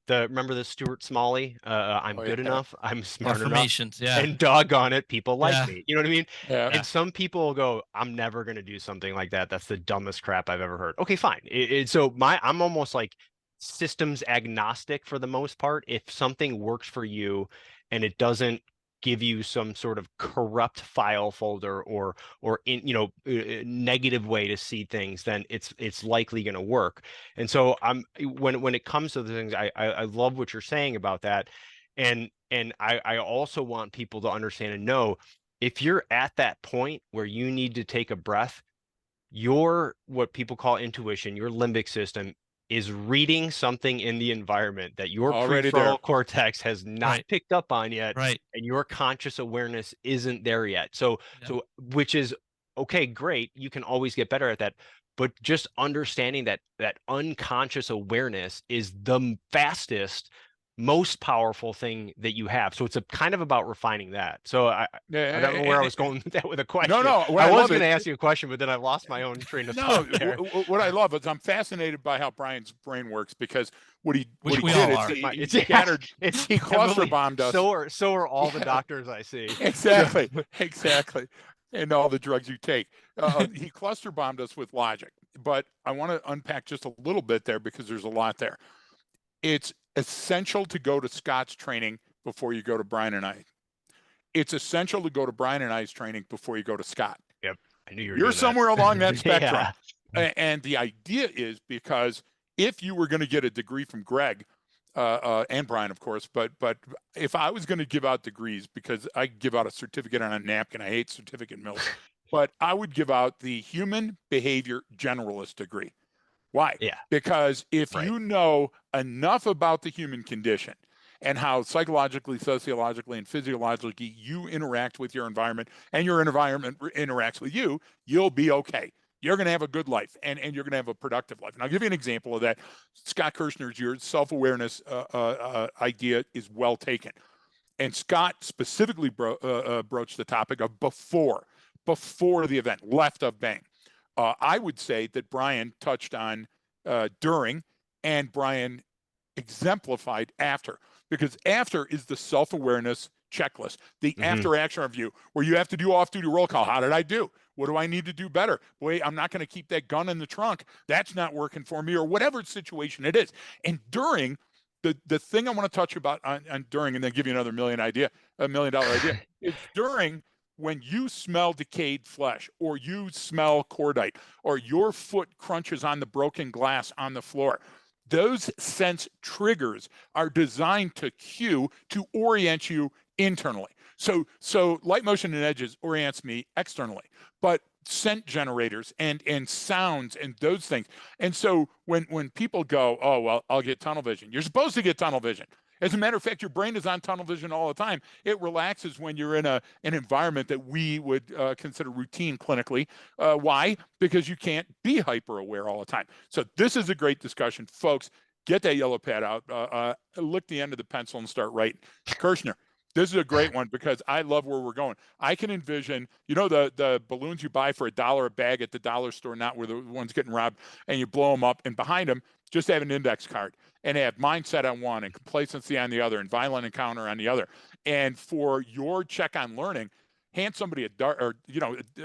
remember the Stuart Smalley, I'm Oh good yeah. enough, I'm smart enough. Affirmations. Yeah. And doggone it, people like Yeah. me. You know what I mean? Yeah. And Yeah. some people go, I'm never going to do something like that. That's the dumbest crap I've ever heard. Okay, fine. I'm almost like systems agnostic for the most part. If something works for you and it doesn't give you some sort of corrupt file folder or negative way to see things, then it's likely going to work. And so when it comes to the things, I love what you're saying about that. And I also want people to understand and know, if you're at that point where you need to take a breath, your what people call intuition, your limbic system, is reading something in the environment that your Already there. prefrontal cortex has not Right. picked up on yet, Right. and your conscious awareness isn't there yet. So, Yeah. so which is okay, great. You can always get better at that. But just understanding that unconscious awareness is the fastest, most powerful thing that you have. So it's a kind of about refining that. So I don't know where I Yeah. was going with that with a No, question. no. What I I was love going to is ask you a question, but then I lost my own train of no. thought there. What I love is I'm fascinated by how Brian's brain works, because what he We, what he we did all is are. he Yeah, scattered, it's he cluster definitely bombed us. so are all the Yeah, doctors I see. So exactly, exactly, and all the drugs you take. He cluster bombed us with logic, but I want to unpack just a little bit there because there's a lot there. It's essential to go to Scott's training before you go to Brian and I. It's essential to go to Brian and I's training before you go to Scott. yep, I knew you were You're doing that. somewhere along that spectrum. Yeah. And the idea is, because if you were going to get a degree from Greg, and Brian, of course, but if I was going to give out degrees, because I give out a certificate on a napkin, I hate certificate mills, but I would give out the human behavior generalist degree. Why? Yeah, Because if right. you know enough about the human condition and how psychologically, sociologically, and physiologically you interact with your environment, and your environment interacts with you, you'll be okay. You're going to have a good life, and you're going to have a productive life. And I'll give you an example of that. Scott Kirshner's, your self-awareness idea is well taken. And Scott specifically broached the topic of before the event, left of bang. I would say that Brian touched on during, and Brian exemplified after, because after is the self-awareness checklist, the Hmm. after action review, where you have to do off-duty roll call. How did I do? What do I need to do better? Boy, I'm not going to keep that gun in the trunk. That's not working for me, or whatever situation it is. And during, the thing I want to touch about on during, and then give you another $1 million idea, is during, when you smell decayed flesh, or you smell cordite, or your foot crunches on the broken glass on the floor. Those sense triggers are designed to cue, to orient you internally. So light motion and edges orients me externally, but scent generators and sounds and those things. And so when people go, oh well, I'll get tunnel vision. You're supposed to get tunnel vision. As a matter of fact, your brain is on tunnel vision all the time. It relaxes when you're in an environment that we would consider routine clinically. Why? Because you can't be hyper aware all the time. So this is a great discussion, folks. Get that yellow pad out, lick the end of the pencil, and start writing. Kirshner, this is a great one, because I love where we're going. I can envision, the balloons you buy for $1 a bag at the dollar store, not where the ones getting robbed, and you blow them up, and behind them just have an index card, and have mindset on one, and complacency on the other, and violent encounter on the other. And for your check on learning, hand somebody a dart, or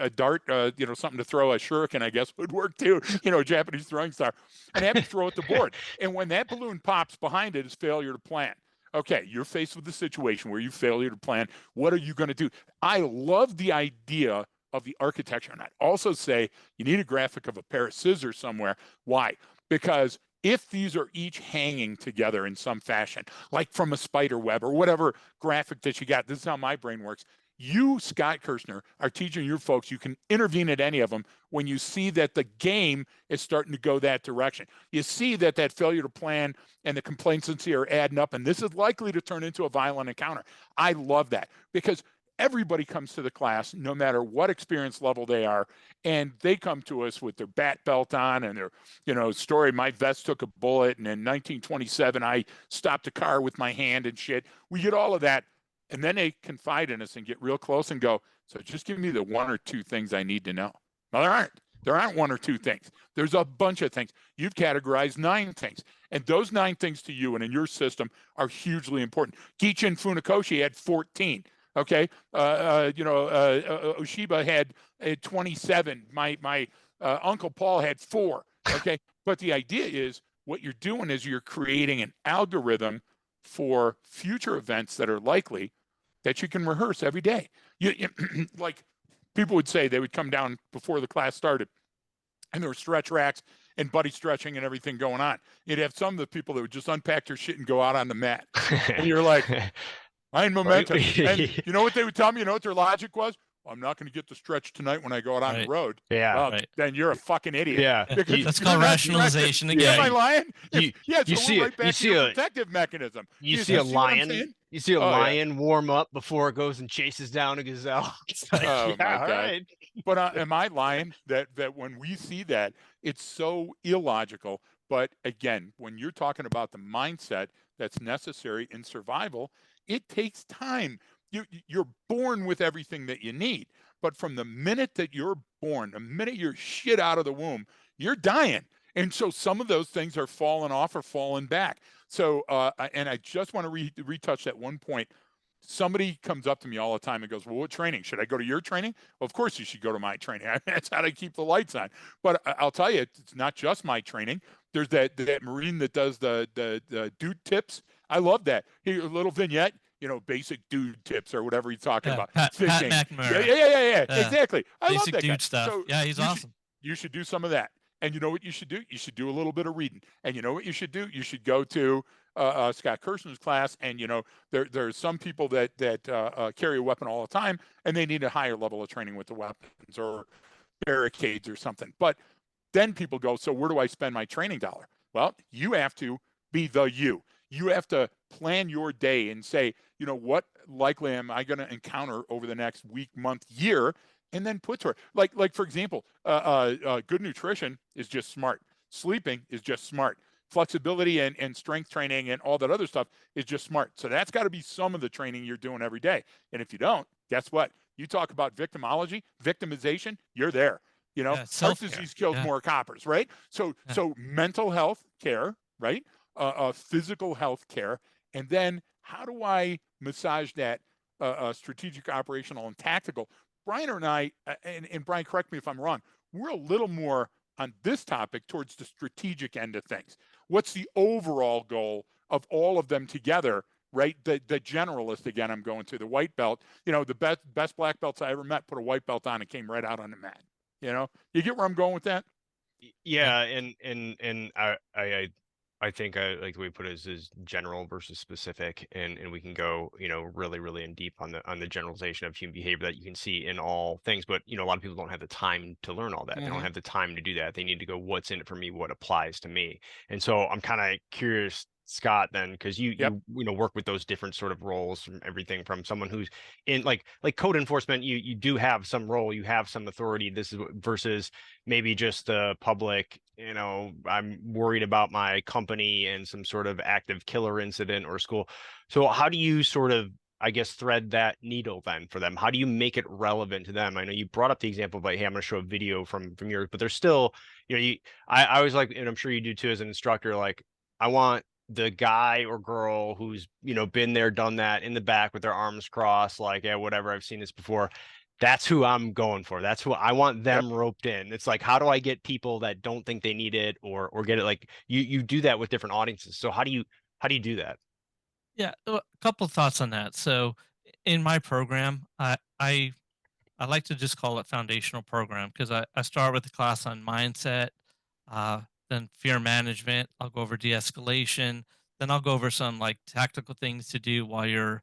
a dart, something to throw. A shuriken, I guess, would work too. A Japanese throwing star, and have it throw at the board. And when that balloon pops, behind it is failure to plan. Okay, you're faced with a situation where you failure to plan. What are you going to do? I love the idea of the architecture, and I'd also say you need a graphic of a pair of scissors somewhere. Why? Because if these are each hanging together in some fashion, like from a spider web or whatever graphic that you got, this is how my brain works. You, Scott Kirshner, are teaching your folks you can intervene at any of them when you see that the game is starting to go that direction. You see that failure to plan and the complacency are adding up, and this is likely to turn into a violent encounter. I love that, because everybody comes to the class, no matter what experience level they are, and they come to us with their bat belt on and their, story. My vest took a bullet, and in 1927 I stopped a car with my hand and shit. We get all of that, and then they confide in us and get real close and go, "So just give me the one or two things I need to know." Well, there aren't. There aren't one or two things. There's a bunch of things. You've categorized 9 things. And those 9 things to you and in your system are hugely important. Gichin Funakoshi had 14. Okay. Oshiba had 27. My Uncle Paul had 4. Okay. But the idea is what you're doing is you're creating an algorithm for future events that are likely that you can rehearse every day. Like people would say they would come down before the class started and there were stretch racks and buddy stretching and everything going on. You'd have some of the people that would just unpack their shit and go out on the mat. And you're like, mind Right. momentum. And you know what they would tell me? You know what their logic was? Well, I'm not going to get the stretch tonight when I go out on the Right. road. Yeah. Well, Right. then you're a fucking idiot. Yeah. Because That's you're called not stretching. rationalization Yeah. Am I again. lying? You Yeah, you so we're see a right back to your protective mechanism. you You, see you a see what I'm lion saying? you see a Oh, yeah. lion warm up before it goes and chases down a gazelle. It's like, Oh, my yeah, all God. right. But am I lying that when we see that, it's so illogical? But again, when you're talking about the mindset that's necessary in survival, it takes time. You're born with everything that you need. But from the minute that you're born, the minute you're shit out of the womb, you're dying. And so some of those things are falling off or falling back. So, and I just want to retouch that one point. Somebody comes up to me all the time and goes, "Well, what training? Should I go to your training?" Well, of course you should go to my training. That's how to keep the lights on. But I'll tell you, it's not just my training. There's that Marine that does the dude tips. I love that. Here, a little vignette, basic dude tips or whatever he's talking Yeah. about. Pat Fishing. Yeah, McNamara. yeah, yeah, yeah, yeah. Yeah. Exactly. I love Basic that guy. dude stuff. So Yeah, he's you should awesome. you should do some of that. And you know what you should do? You should do a little bit of reading. And you know what you should do? You should go to Scott Kirshner's class. And there's some people that carry a weapon all the time, and they need a higher level of training with the weapons or barricades or something. But then people go, so where do I spend my training dollar? Well, you have to be the you. You have to plan your day and say, what likely am I going to encounter over the next week, month, year, and then put to it. Like for example, good nutrition is just smart. Sleeping is just smart. Flexibility and strength training and all that other stuff is just smart. So that's got to be some of the training you're doing every day. And if you don't, guess what? You talk about victimization, you're there. Yeah. Heart Self care. disease kills Yeah. more coppers, right? So Yeah. so mental health care, right? Physical health care, and then how do I massage that strategic, operational, and tactical? Brian and I, and Brian, correct me if I'm wrong, we're a little more on this topic towards the strategic end of things. What's the overall goal of all of them together? Right, the generalist again. I'm going to the white belt. The best black belts I ever met put a white belt on and came right out on the mat. You get where I'm going with that? Yeah. Yeah, and I think I like the way you put it is general versus specific, and we can go, really in deep on the generalization of human behavior that you can see in all things. But a lot of people don't have the time to learn all that. They don't Mm-hmm. have the time to do that. They need to go, what's in it for me? What applies to me? And so I'm kind of curious, Scott, then, because you Yep. work with those different sort of roles, from everything from someone who's in like code enforcement. You do have some role, you have some authority. This is versus maybe just the public, I'm worried about my company and some sort of active killer incident or school. So how do you sort of, I guess, thread that needle then for them? How do you make it relevant to them? I know you brought up the example of like, hey, I'm going to show a video from yours, but there's still, I always like, and I'm sure you do too as an instructor, like I want the guy or girl who's, been there, done that in the back with their arms crossed, like, yeah, whatever, I've seen this before. That's who I'm going for. That's who I want Yep. them roped in. It's like, how do I get people that don't think they need it or get it? Like you do that with different audiences. So how do you do that? Yeah. A couple of thoughts on that. So, in my program, I like to just call it foundational program because I start with a class on mindset, then fear management. I'll go over de-escalation. Then I'll go over some like tactical things to do while you're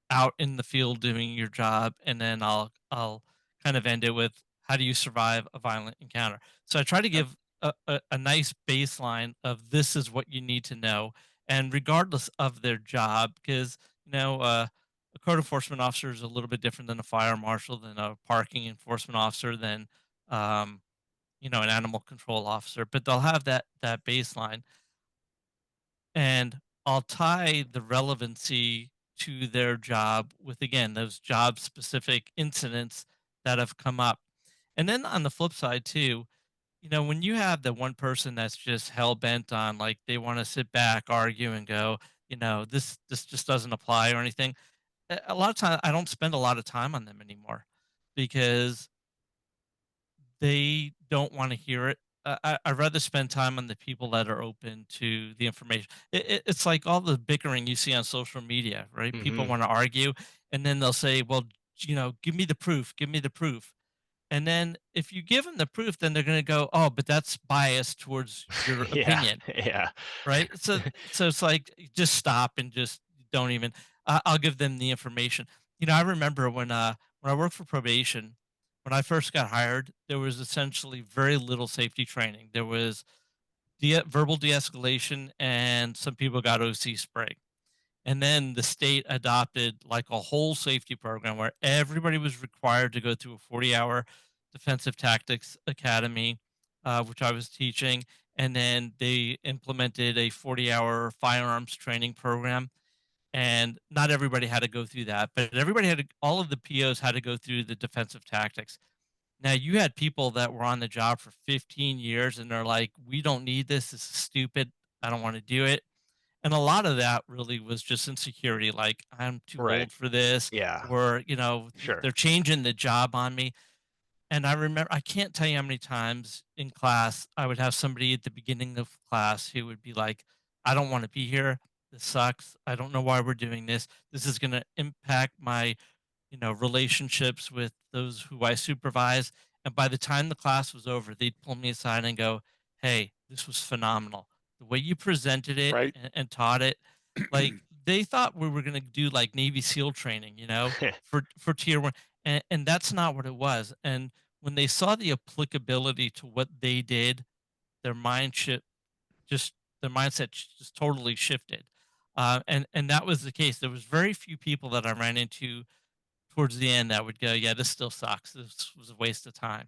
out in the field doing your job, and then I'll kind of end it with how do you survive a violent encounter. So I try to Yep. give a nice baseline of this is what you need to know, and regardless of their job, because you know. a code enforcement officer is a little bit different than a fire marshal, than a parking enforcement officer, than um, an animal control officer, but they'll have that baseline. And I'll tie the relevancy to their job with, again, those job specific incidents that have come up. And then on the flip side too, when you have the one person that's just hell bent on, like, they want to sit back, argue, and go, this just doesn't apply or anything. A lot of time I don't spend a lot of time on them anymore, because they don't wanna hear it. I'd rather spend time on the people that are open to the information. It's like all the bickering you see on social media, right? People Hmm. wanna argue, and then they'll say, "Well, give me the proof, give me the proof." And then if you give them the proof, then they're gonna go, "Oh, but that's biased towards your Yeah, opinion." yeah, Right? So it's like, just stop and just don't even. I'll give them the information. I remember when I worked for probation, when I first got hired, there was essentially very little safety training. There was verbal de-escalation, and some people got OC spray. And then the state adopted like a whole safety program where everybody was required to go through a 40-hour defensive tactics academy, which I was teaching. And then they implemented a 40-hour firearms training program. And not everybody had to go through that, but all of the POs had to go through the defensive tactics. Now, you had people that were on the job for 15 years and they're like, we don't need this. This is stupid. I don't want to do it. And a lot of that really was just insecurity, like, I'm too right. old for this, Yeah, or, sure. they're changing the job on me. And I can't tell you how many times in class I would have somebody at the beginning of class who would be like, I don't want to be here. This sucks. I don't know why we're doing this. This is going to impact my relationships with those who I supervise. And by the time the class was over, they'd pull me aside and go, "Hey, this was phenomenal. The way you presented it right? and taught it, like, they thought we were going to do like Navy SEAL training, for tier one, and that's not what it was. And when they saw the applicability to what they did, their mind shift just their mindset just totally shifted. And that was the case. There was very few people that I ran into towards the end that would go, "Yeah, this still sucks. This was a waste of time."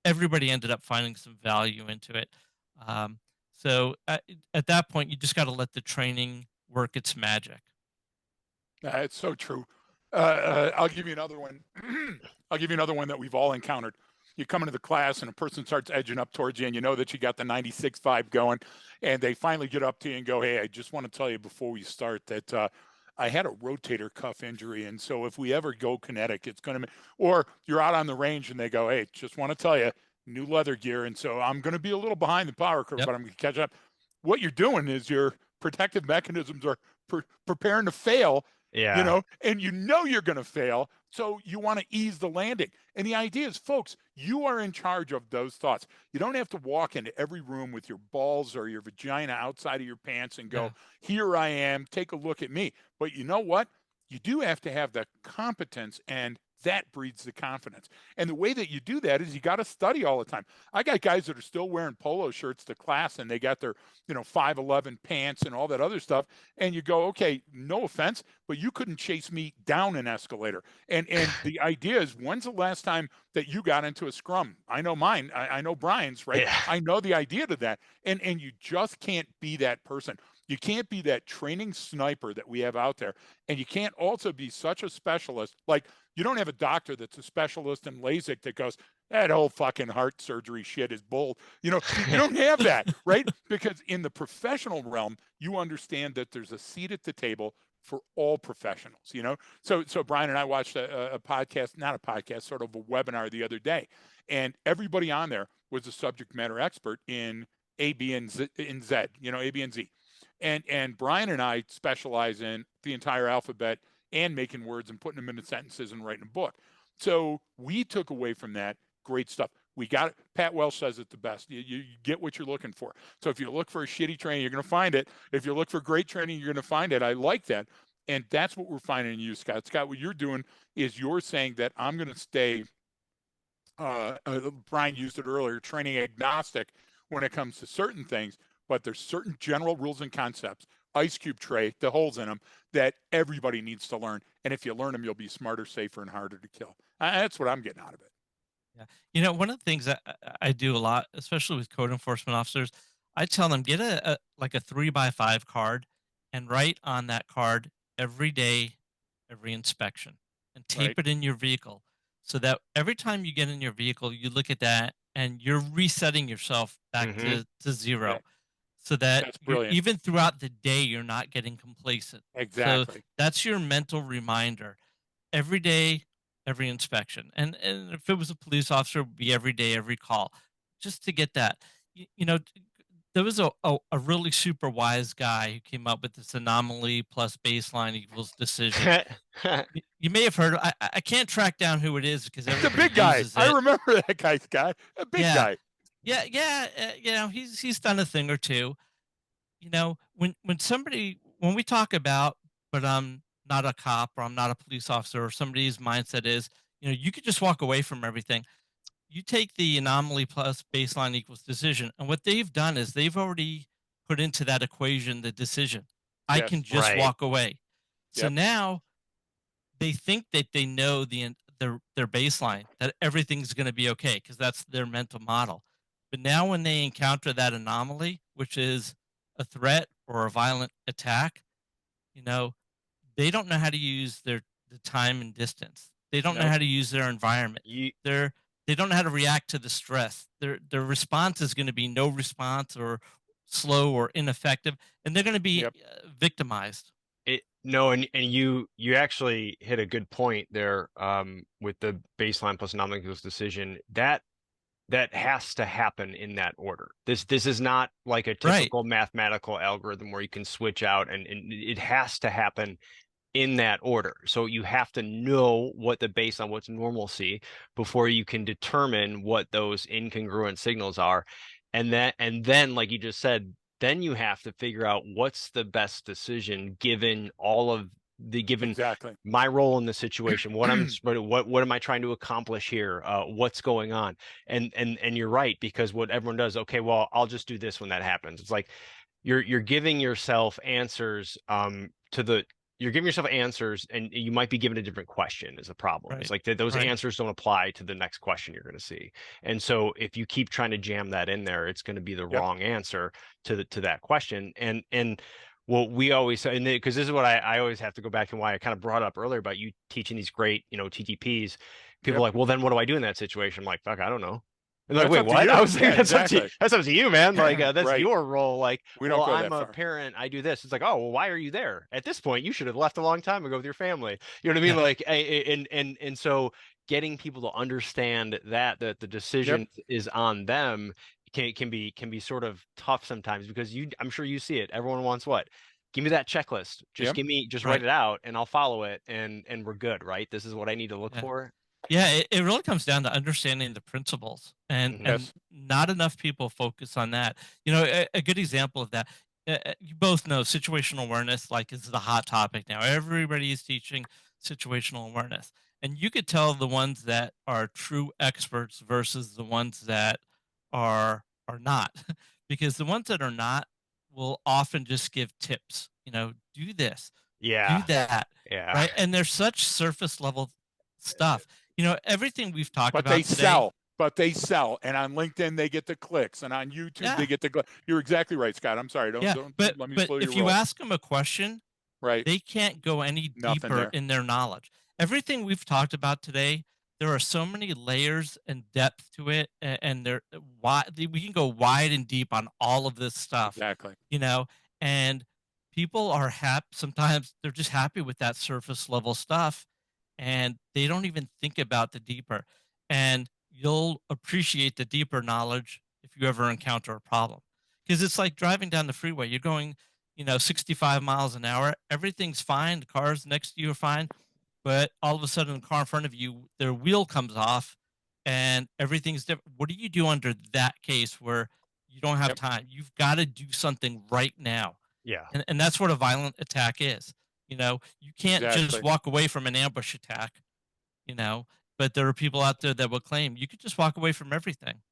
Everybody ended up finding some value into it. Um, at that point, you just got to let the training work its magic. It's so true. I'll give you another one. I'll give you another one that we've all encountered. You come into the class and a person starts edging up towards you, and you know that you got the 96 vibe going, and they finally get up to you and go, "Hey, I just want to tell you before we start that I had a rotator cuff injury, and so if we ever go kinetic, it's going to." Or you're out on the range, and they go, "Hey, just want to tell you, new leather gear, and so I'm going to be a little behind the power curve, Yep. but I'm going to catch up." What you're doing is your protective mechanisms are preparing to fail, Yeah, and you know you're going to fail. So you want to ease the landing. And the idea is, folks, you are in charge of those thoughts. You don't have to walk into every room with your balls or your vagina outside of your pants and go, Yeah. "Here I am, take a look at me." But you know what? You do have to have the competence, and that breeds the confidence. And the way that you do that is you got to study all the time. I got guys that are still wearing polo shirts to class, and they got their, 511 pants and all that other stuff. And you go, "Okay, no offense, but you couldn't chase me down an escalator." And the idea is, when's the last time that you got into a scrum? I know mine. I know Brian's, right? yeah, I know the idea to that. And you just can't be that person. You can't be that training sniper that we have out there. And you can't also be such a specialist. Like, you don't have a doctor that's a specialist in LASIK that goes, "That whole fucking heart surgery shit is bull." You don't have that, right? Because in the professional realm, you understand that there's a seat at the table for all professionals. So Brian and I watched a podcast, not a podcast, sort of a webinar the other day, and everybody on there was a subject matter expert in A, B, and Z, A, B, and Z. And Brian and I specialize in the entire alphabet and making words and putting them into sentences and writing a book. So we took away from that great stuff. We got it. Pat Welsh says it the best. You get what you're looking for. So if you look for a shitty training, you're going to find it. If you look for great training, you're going to find it. I like that. And that's what we're finding in you, Scott. Scott, what you're doing is you're saying that I'm going to stay, Brian used it earlier, training agnostic when it comes to certain things, but there's certain general rules and concepts, ice cube tray, the holes in them, that everybody needs to learn. And if you learn them, you'll be smarter, safer, and harder to kill. That's what I'm getting out of it. Yeah. One of the things that I do a lot, especially with code enforcement officers, I tell them get a like a 3x5 card and write on that card every day, every inspection, and Right. tape it in your vehicle so that every time you get in your vehicle, you look at that and you're resetting yourself back Hmm. to zero Yeah. so that That's you're brilliant. even throughout the day, you're not getting complacent. So Exactly. that's your mental reminder every day, every inspection. And if it was a police officer, it would be every day, every call, just to get that. There was a really super wise guy who came up with this anomaly plus baseline equals decision. You may have heard. I can't track down who it is because The everybody big guy. uses I it. remember that guy, Scott. A big Yeah, guy. yeah. He's done a thing or two. When we talk about, but I'm not a cop or I'm not a police officer, or somebody's mindset is, you could just walk away from everything. You take the anomaly plus baseline equals decision, and what they've done is they've already put into that equation the decision. I can Yes. just Right. walk away. So Yep. now they think that they know their baseline, that everything's going to be okay because that's their mental model. But now when they encounter that anomaly, which is a threat or a violent attack, you know, they don't know how to use the time and distance. They don't know Nope. how to use their environment. You They don't know how to react to the stress. Their response is going to be no response or slow or ineffective, and they're going to be Yep. it victimized. no, and you actually hit a good point there with the baseline plus nominal decision. That has to happen in that order. This is not like a Right, typical mathematical algorithm where you can switch out, and it has to happen in that order. So you have to know what the base on what's normalcy before you can determine what those incongruent signals are. And then like you just said, then you have to figure out what's the best decision given all of the given Exactly. my role in the situation, what am I trying to accomplish here? What's going on? And you're right, because what everyone does, okay, well, I'll just do this when that happens. It's like you're giving yourself answers to the you're giving yourself answers, and you might be given a different question is a problem. It's right, like those right. answers don't apply to the next question you're going to see. And so if you keep trying to jam that in there, it's going to be the Yep. wrong answer to that question. And what we always say, and because this is what I always have to go back and why I kind of brought up earlier about you teaching these great, TTPs. People are Yep. like, well, then what do I do in that situation? I'm like, fuck, I don't know. And they're like, That's wait, up to what? I you. was like, Yeah. Exactly. that's up to you, man. Like, that's Right. your role. Like, We well, don't go I'm that a far. parent. I do this. It's like, oh, well, why are you there? At this point, you should have left a long time ago with your family. You know what I mean? Yeah, Like, and so getting people to understand that the Yep. decision is on them can be sort of tough sometimes because I'm sure you see it. Everyone wants what? Give me that checklist. Yep. Just write right. it out and I'll follow it and we're good, right? This is what I need to look Yeah. for. Yeah, it really comes down to understanding the principles, Hmm. and Yes. not enough people focus on that. A good example of that, you both know situational awareness, like, is the hot topic now. Everybody is teaching situational awareness, and you could tell the ones that are true experts versus the ones that are not, because the ones that are not will often just give tips. Do this, do Yeah. that, Yeah. right? And they're such surface level stuff. Everything we've talked But they about today. sell. But they sell. And on LinkedIn, they get the clicks. And on YouTube, they Yeah, get the. You're exactly right, Scott. I'm sorry. Don't yeah. don't But let me but slow your if you roll. ask them a question, Right. they can't go any Nothing deeper there. in their knowledge. Everything we've talked about today, there are so many layers and depth to it, and there wide we can go wide and deep on all of this stuff, Exactly. you know. And people are happy. Sometimes they're just happy with that surface level stuff, and they don't even think about the deeper. And you'll appreciate the deeper knowledge if you ever encounter a problem, because it's like driving down the freeway. You're going 65 miles an hour. Everything's fine. The cars next to you are fine. But all of a sudden, the car in front of you, their wheel comes off and everything's different. What do you do under that case where you don't have Yep. time? You've got to do something right now. Yeah. And that's what a violent attack is. You can't just Exactly. walk away from an ambush attack, you know, but there are people out there that will claim you could just walk away from everything.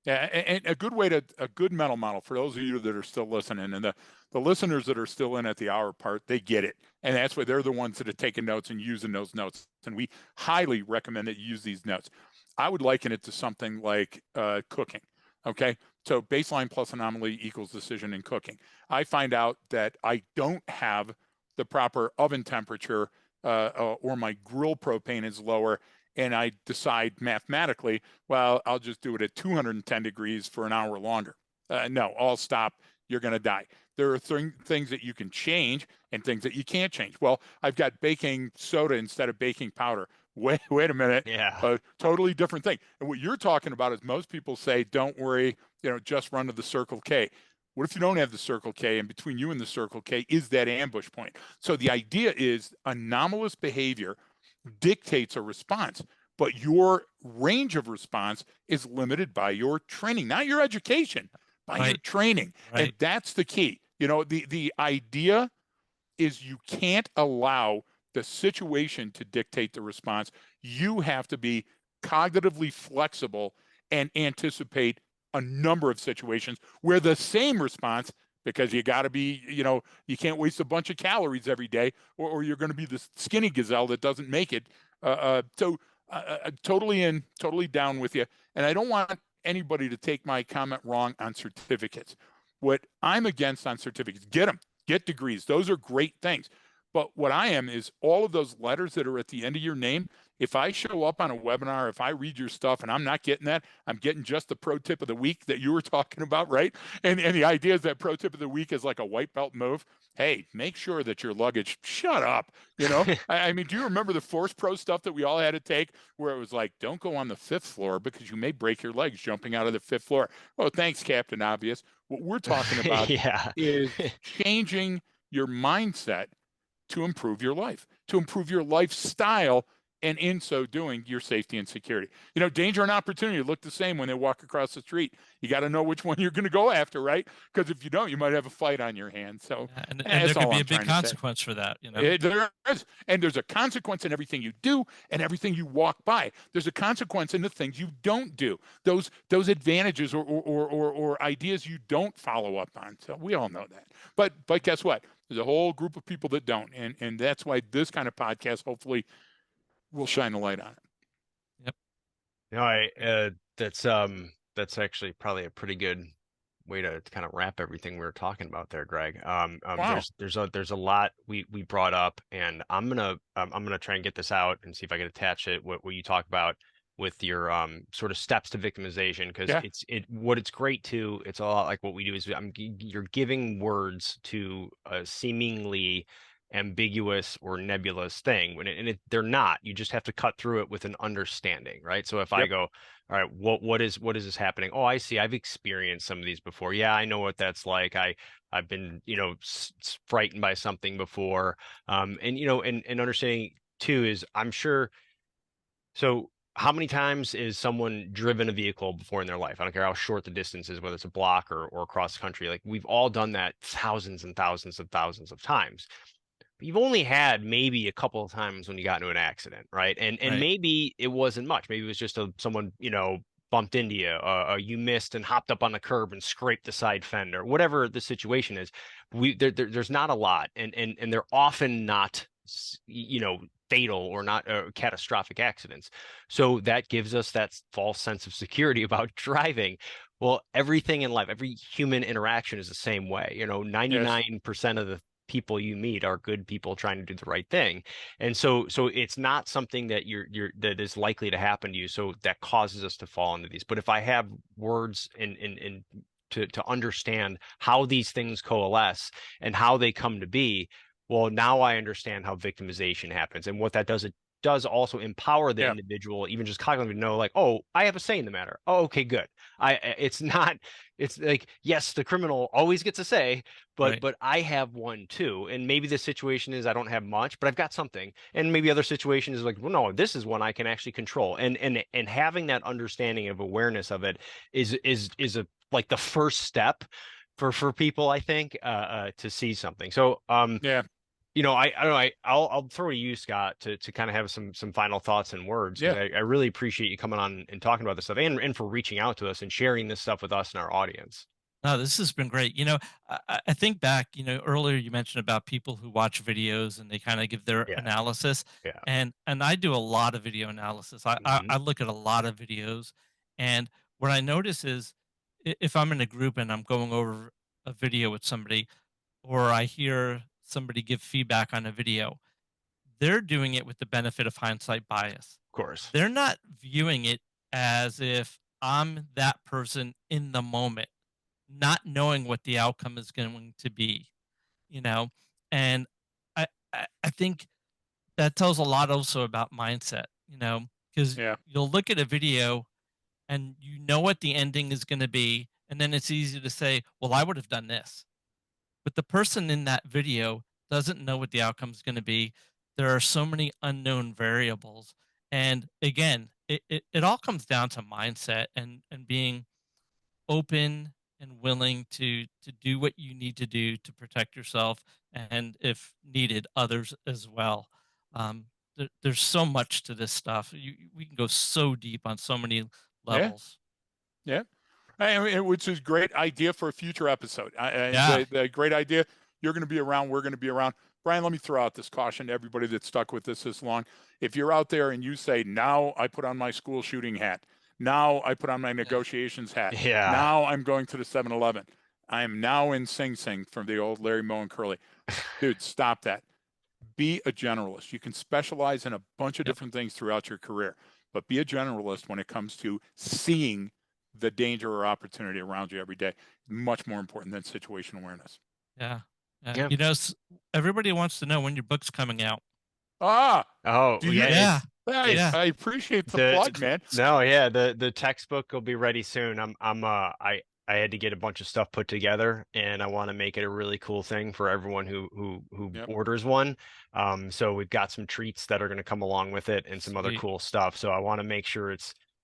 Yeah, and a good mental model for those of you that are still listening, and the listeners that are still in at the hour part, they get it, and that's why they're the ones that are taking notes and using those notes. And we highly recommend that you use these notes. I would liken it to something like cooking. Okay, so baseline plus anomaly equals decision in cooking. I find out that I don't have the proper oven temperature, or my grill propane is lower, and I decide mathematically, well, I'll just do it at 210 degrees for an hour longer. No, I'll stop. You're going to die. There are things that you can change and things that you can't change. Well, I've got baking soda instead of baking powder. Wait a minute. Yeah. A totally different thing. And what you're talking about is most people say, don't worry, just run to the Circle K. What if you don't have the Circle K, and between you and the Circle K is that ambush point? So the idea is anomalous behavior dictates a response, but your range of response is limited by your training, not your education, by your Right. training. And Right. that's the key. The idea is you can't allow the situation to dictate the response. You have to be cognitively flexible and anticipate a number of situations where the same response, because you got to be, you can't waste a bunch of calories every day, or you're going to be the skinny gazelle that doesn't make it. Totally in, totally down with you. And I don't want anybody to take my comment wrong on certificates. What I'm against on certificates, get them, get degrees. Those are great things. But what I am is all of those letters that are at the end of your name. If I show up on a webinar, if I read your stuff and I'm not getting that, I'm getting just the pro tip of the week that you were talking about, right? And the idea is that pro tip of the week is like a white belt move. Hey, make sure that your luggage, shut up. I mean, do you remember the Force Pro stuff that we all had to take where it was like, don't go on the fifth floor because you may break your legs jumping out of the fifth floor? Oh, thanks, Captain Obvious. What we're talking about Yeah. is changing your mindset to improve your life, to improve your lifestyle, and in so doing, your safety and security. Danger and opportunity look the same when they walk across the street. You got to know which one you're going to go after, right? Because if you don't, you might have a fight on your hands. So Yeah, and there that's could all be I'm a big trying to say. consequence for that, you know? There is, and there's a consequence in everything you do and everything you walk by. There's a consequence in the things you don't do. Those advantages or ideas you don't follow up on. So we all know that. But guess what? There's a whole group of people that don't, and that's why this kind of podcast hopefully will shine a light on it. Yep. No, that's actually probably a pretty good way to kind of wrap everything we were talking about there, Greg. Wow. There's a lot we brought up, and I'm gonna try and get this out and see if I can attach it what you talk about with your sort of steps to victimization, because Yeah. it's great to, it's a lot like what we do is you're giving words to a seemingly ambiguous or nebulous thing they're not. You just have to cut through it with an understanding, right? So if I Yep. go, all right, what is this happening? Oh, I see. I've experienced some of these before. Yeah, I know what that's like. I've been, frightened by something before. And understanding too is, I'm sure. So how many times is someone driven a vehicle before in their life? I don't care how short the distance is, whether it's a block or across country. Like, we've all done that thousands and thousands of times. You've only had maybe a couple of times when you got into an accident, right? And Right. maybe it wasn't much. Maybe it was just someone, bumped into you, you missed and hopped up on the curb and scraped the side fender, whatever the situation is. There's not a lot, and they're often not, fatal or not catastrophic accidents. So that gives us that false sense of security about driving. Well, everything in life, every human interaction is the same way. Yes. 99% of the people you meet are good people trying to do the right thing. And so it's not something that that is likely to happen to you. So that causes us to fall into these. But if I have words in to understand how these things coalesce and how they come to be, well, now I understand how victimization happens. And what that does, it does also empower the Yeah. individual, even just cognitively, to know, like, oh, I have a say in the matter. Oh, okay, good. It's not, it's like, yes, the criminal always gets a say, but Right. but I have one too. And maybe the situation is I don't have much, but I've got something. And maybe other situation is like, well, no, this is one I can actually control. And having that understanding of awareness of it is a like the first step for people, I think, to see something. So Yeah. I don't know, I'll throw to you, Scott, to kind of have some final thoughts and words, because Yeah. I really appreciate you coming on and talking about this stuff, and for reaching out to us and sharing this stuff with us and our audience. No, this has been great. I think back, earlier you mentioned about people who watch videos and they kind of give their Yeah. analysis, Yeah. and I do a lot of video analysis. I Hmm. look at a lot of videos, and what I notice is if I'm in a group and I'm going over a video with somebody, or I hear somebody give feedback on a video, they're doing it with the benefit of hindsight bias. Of course. They're not viewing it as if I'm that person in the moment, not knowing what the outcome is going to be, you know? And I think that tells a lot also about mindset, because Yeah. you'll look at a video and you know what the ending is going to be. And then it's easy to say, well, I would have done this. But the person in that video doesn't know what the outcome is going to be. There are so many unknown variables. And again, it all comes down to mindset and being open and willing to do what you need to do to protect yourself and if needed others as well. There's so much to this stuff. We can go so deep on so many Yeah. levels. Yeah. I mean, which is great idea for a future episode. Yeah, The great idea. You're going to be around. We're going to be around. Brian, let me throw out this caution to everybody that's stuck with this long. If you're out there and you say, now I put on my school shooting hat, now I put on my yeah, negotiations hat, Yeah. now I'm going to the 7-Eleven, I am now in Sing Sing from the old Larry Moe and Curly. Dude, stop that. Be a generalist. You can specialize in a bunch of yep, different things throughout your career, but be a generalist when it comes to seeing the danger or opportunity around you every day. Much more important than situation awareness. yeah, yeah. Yeah. Everybody wants to know when your book's coming out. Ah, Oh, do yeah, you? Yeah, it's yeah, I appreciate the the plug, man. no, yeah, the textbook will be ready soon. I had to get a bunch of stuff put together, and I want to make it a really cool thing for everyone who Yep. orders one. So we've got some treats that are going to come along with it and some other sweet. cool stuff. So I want to make sure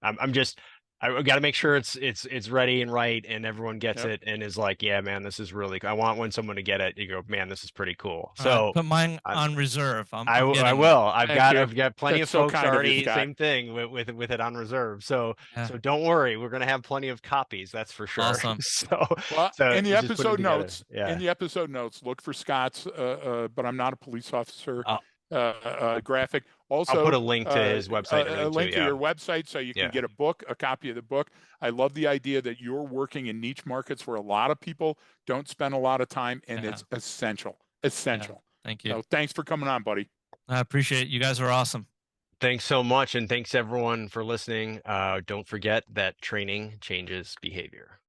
I'm just I got to make sure it's ready and right, and everyone gets Yep. it and is like, yeah, man, this is really I want when someone to get it, you go, man, this is pretty cool. All right, So. put mine I, on reserve. I'm I getting will. one. Thank you. I've got plenty That's of so folks kind of you, already. Scott. Same thing with it on reserve. So Yeah, don't worry. We're gonna have plenty of copies. That's for sure. awesome. Well, So just put it together. in Yeah. the episode notes, look for Scott's, but I'm not a police officer I'll graphic. I'll put Also, a link to his website and a everything too. link to Yeah. your website so you can Yeah. get a book, a copy of the book. I love the idea that you're working in niche markets where a lot of people don't spend a lot of time, and Yeah, it's essential. yeah. Essential. Thank you. So thanks for coming on, buddy. I appreciate it. You guys are awesome. Thanks so much, and thanks everyone for listening. Don't forget that training changes behavior.